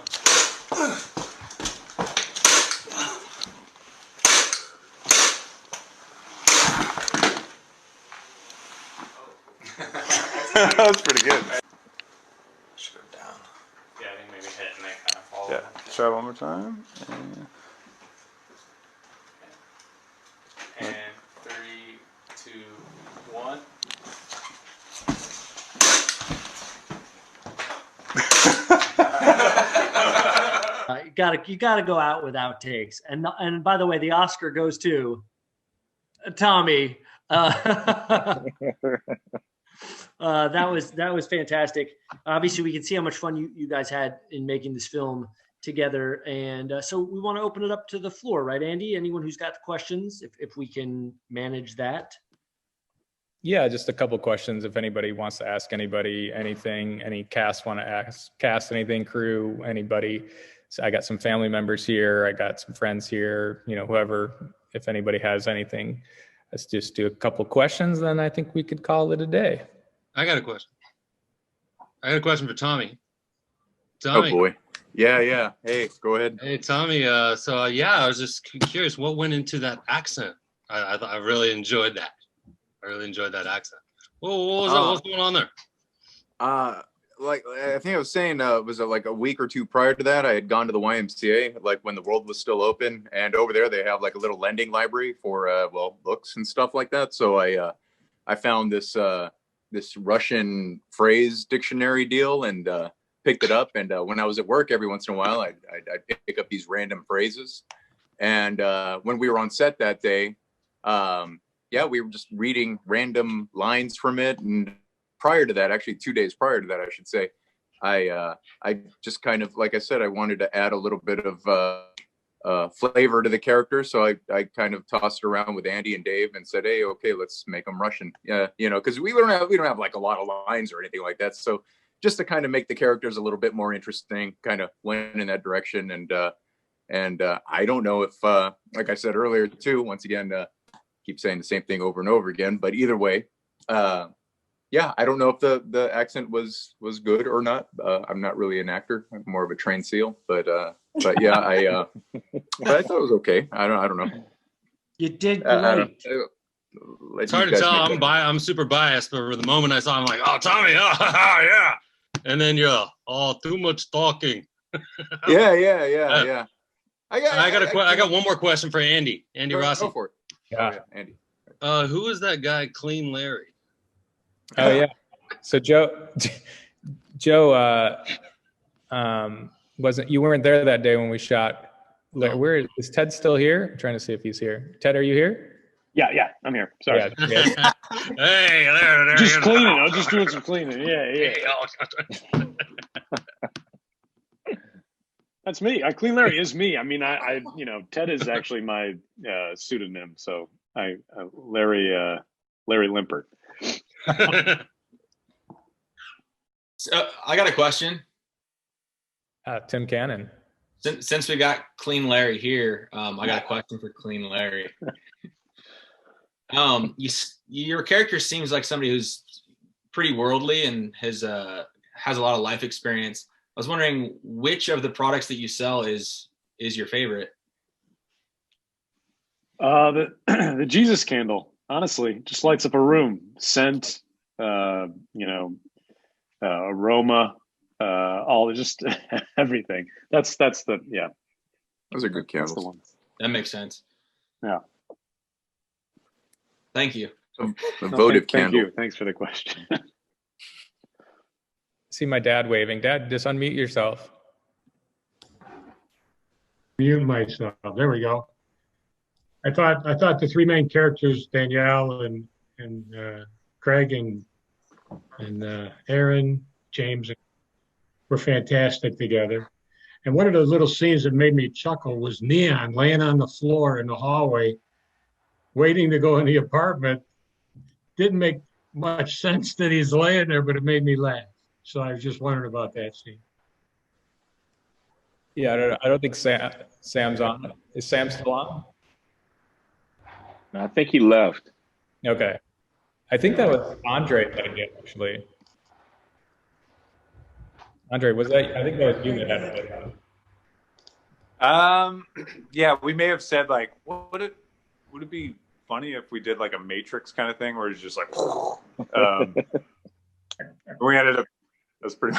That was pretty good. Should go down. Yeah, I think maybe hit and then kind of fall. Yeah, try one more time. And 3, 2, 1. You gotta go out with outtakes. And by the way, the Oscar goes to Tommy. That was fantastic. Obviously, we can see how much fun you guys had in making this film together. And so we want to open it up to the floor, right, Andy? Anyone who's got questions, if we can manage that. Yeah, just a couple questions. If anybody wants to ask anybody anything, any cast want to ask cast anything, crew, anybody. So I got some family members here. I got some friends here. You know, whoever. If anybody has anything, let's just do a couple questions. Then I think we could call it a day. I got a question. I got a question for Tommy. Tommy. Oh boy. Yeah. Hey, go ahead. Hey, Tommy. I was just curious. What went into that accent? I really enjoyed that. I really enjoyed that accent. What was that? What's going on there? Like I think I was saying, was it like a week or two prior to that? I had gone to the YMCA, like when the world was still open, and over there they have like a little lending library for books and stuff like that. So I found this Russian phrase dictionary deal and picked it up. And when I was at work, every once in a while, I'd pick up these random phrases. And when we were on set that day, we were just reading random lines from it. And prior to that, actually 2 days prior to that, I should say, I just kind of, like I said, I wanted to add a little bit of flavor to the character. So I kind of tossed around with Andy and Dave and said, hey, okay, let's make them Russian. Yeah, you know, because we don't have like a lot of lines or anything like that. So just to kind of make the characters a little bit more interesting, kind of went in that direction. And I don't know if, like I said earlier too, once again, keep saying the same thing over and over again, but either way, I don't know if the accent was good or not. I'm not really an actor. I'm more of a trained SEAL, but yeah, but I thought it was okay. I don't know. You did great. It's hard to tell. I'm super biased, but for the moment I saw, I'm like, oh, Tommy, yeah. And then you're all too much talking. Yeah. I got one more question for Andy. Andy Rossi. Go for it. Yeah, Andy. Who is that guy, Clean Larry? Oh yeah. So Joe, you weren't there that day when we shot. Where is Ted still here? I'm trying to see if he's here. Ted, are you here? Yeah, I'm here. Sorry. Yeah. Hey, there Just you go. cleaning. I'm just doing some cleaning. Yeah. That's me. Clean Larry is me. I mean, I Ted is actually my pseudonym. So Larry Limpert. So I got a question. Tim Cannon. Since we got Clean Larry here, I got a question for Clean Larry. Your character seems like somebody who's pretty worldly and has a lot of life experience. I was wondering which of the products that you sell is your favorite. The Jesus candle, honestly, just lights up a room. Scent, aroma, all just everything. That's the yeah. Those are good candles. That's the one. That makes sense. Yeah. Thank you. A votive candle. Thank you. Thanks for the question. See my dad waving. Dad, just unmute yourself. Mute myself. There we go. I thought the three main characters, Danielle and Craig and Aaron, James, were fantastic together. And one of those little scenes that made me chuckle was Neon laying on the floor in the hallway, waiting to go in the apartment. Didn't make much sense that he's laying there, but it made me laugh. So I was just wondering about that scene. Yeah, I don't think Sam's on. Is Sam still on? I think he left. Okay. I think that was Andre that did, actually. Andre, was that? I think that was you that had it. Yeah, we may have said like, would it be funny if we did like a Matrix kind of thing where it's just like, we ended up. That's pretty.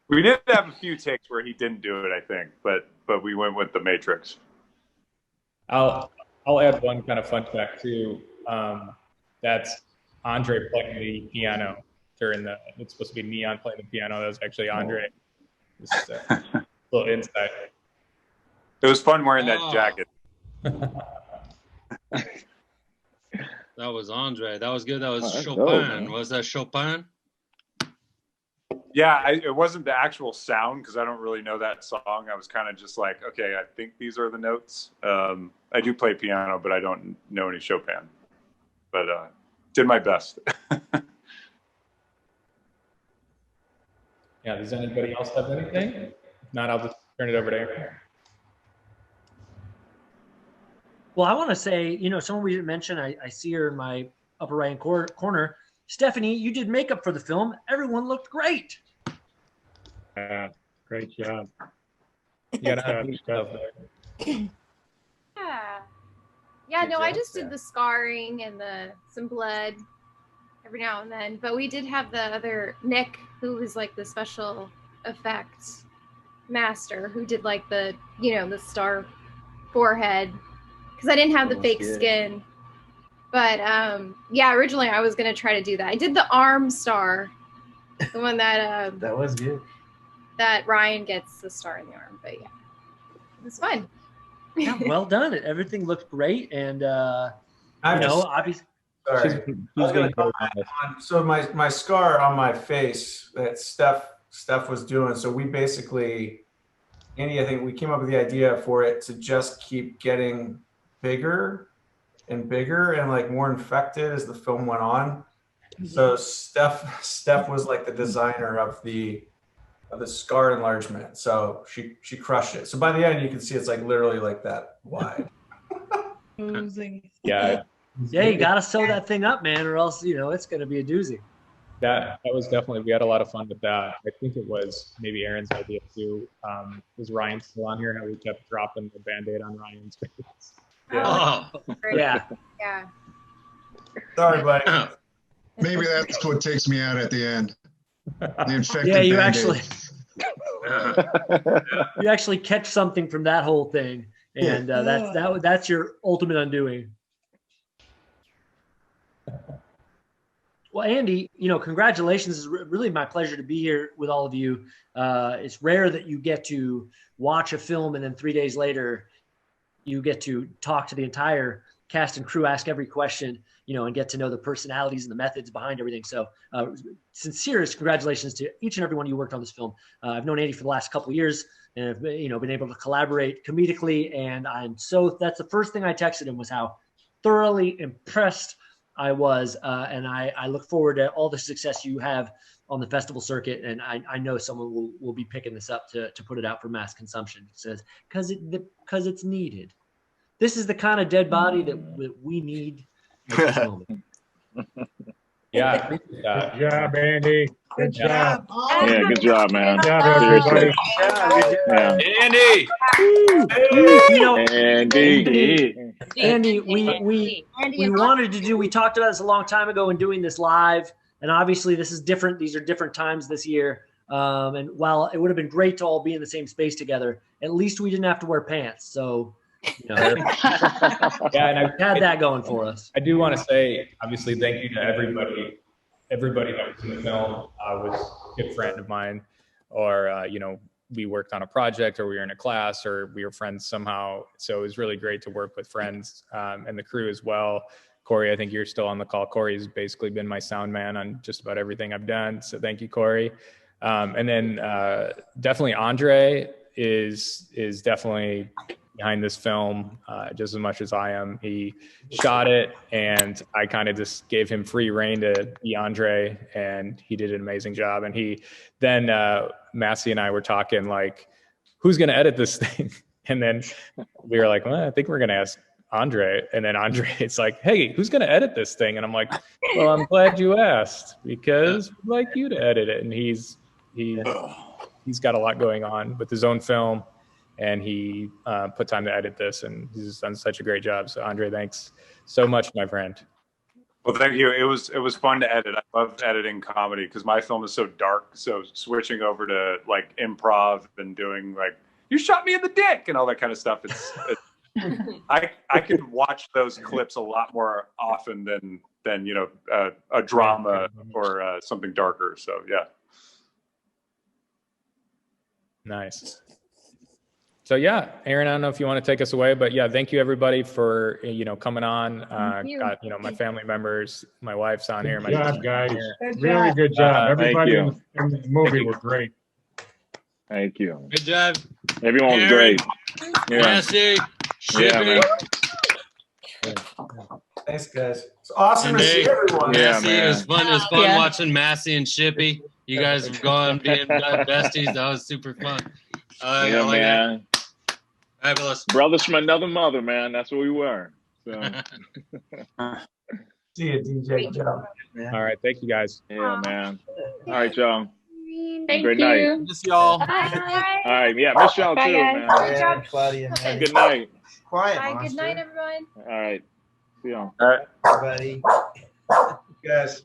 We did have a few takes where he didn't do it, I think, but we went with the Matrix. I'll add one kind of fun fact too. That's Andre playing the piano during it's supposed to be Neon playing the piano. That was actually Andre. Just a little insight. It was fun wearing that jacket. That was Andre. That was good. That was Chopin. Chopin. Was that Chopin? Yeah, it wasn't the actual sound because I don't really know that song. I was kind of just like, okay, I think these are the notes. I do play piano, but I don't know any Chopin. But did my best. Yeah, does anybody else have anything? If not, I'll just turn it over to Aaron. Well, I want to say, someone we didn't mention, I see her in my upper right corner. Stephanie, you did makeup for the film. Everyone looked great. Great job. Yeah. No, I just did the scarring and some blood every now and then. But we did have the other Nick, who was like the special effects master, who did like the star forehead, because I didn't have the fake skin. But originally I was gonna try to do that. I did the arm star, the one that that was good. That Ryan gets the star in the arm. But yeah, it was fun. Yeah, well done. Everything looked great, and obviously. Sorry. I was gonna comment on, so my scar on my face that Steph was doing. So we basically, Andy, I think we came up with the idea for it to just keep getting bigger and bigger and like more infected as the film went on. So Steph was like the designer of the scar enlargement. So she crushed it. So by the end you can see it's like literally like that wide. Yeah. Yeah, you gotta sew that thing up, man, or else it's gonna be a doozy. That was definitely, we had a lot of fun with that. I think it was maybe Aaron's idea too. Was Ryan still on here? How we kept dropping the Band-Aid on Ryan's face. Yeah. Yeah. Sorry, buddy. Maybe that's what takes me out at the end. The infected Yeah, you Band-Aid. actually catch something from that whole thing, and that's your ultimate undoing. Well, Andy, congratulations. It's really my pleasure to be here with all of you. It's rare that you get to watch a film and then 3 days later you get to talk to the entire cast and crew, ask every question, and get to know the personalities and the methods behind everything. So sincerest congratulations to each and every one of you who worked on this film. I've known Andy for the last couple of years, and I've been able to collaborate comedically. And that's the first thing I texted him was how thoroughly impressed I was. And I look forward to all the success you have on the festival circuit. And I know someone will be picking this up to put it out for mass consumption. It says, because it's needed. This is the kind of dead body that we need at this moment. Yeah. Good job, Andy. Good job. Yeah, good job, man. Good job, Seriously. everybody. Yeah. Andy. Andy, we wanted to do. We talked about this a long time ago in doing this live, and obviously this is different. These are different times this year. And while it would have been great to all be in the same space together, at least we didn't have to wear pants. So. Yeah, and I had that going for us. I do want to say, obviously, thank you to everybody that was in the film. Was a good friend of mine, or we worked on a project, or we were in a class, or we were friends somehow. So it was really great to work with friends and the crew as well. Corey, I think you're still on the call. Corey's basically been my sound man on just about everything I've done. So thank you, Corey. And then definitely Andre is definitely behind this film just as much as I am. He shot it, and I kind of just gave him free rein to be Andre, and he did an amazing job. And then Massey and I were talking like, who's going to edit this thing? And then we were like, well, I think we're going to ask Andre. And then Andre, it's like, hey, who's going to edit this thing? And I'm like, well, I'm glad you asked, because we'd like you to edit it. And he's got a lot going on with his own film, and he put time to edit this, and he's done such a great job. So Andre, thanks so much, my friend. Well, thank you. It was fun to edit. I love editing comedy because my film is so dark. So switching over to like improv and doing like, you shot me in the dick and all that kind of stuff. I can watch those clips a lot more often than a drama or something darker. So yeah. Nice. So yeah, Aaron, I don't know if you want to take us away, but yeah, thank you everybody for coming on. Got my family members, my wife's on here. Good job, guys. Really good job. Everybody in the movie were great. Thank you. Good job. Everyone was great. Yeah. Massey, Shippy. Thanks, guys. It's awesome to see everyone. Massey, it was fun. It was fun watching Massey and Shippy. You guys have gone being besties. That was super fun. Yeah, man. Fabulous. Brothers from another mother, man. That's what we were. So. See you, DJ Joe. All right. Thank you, guys. Yeah, man. All right, y'all. Thank Great you. night. Miss y'all. Bye. All right. Yeah, miss y'all Bye, too, guys. man. Good job. Claudia, man. Good night. Quiet. Bye. Monster. Good night, everyone. All right. See y'all. All right. Everybody. Guys.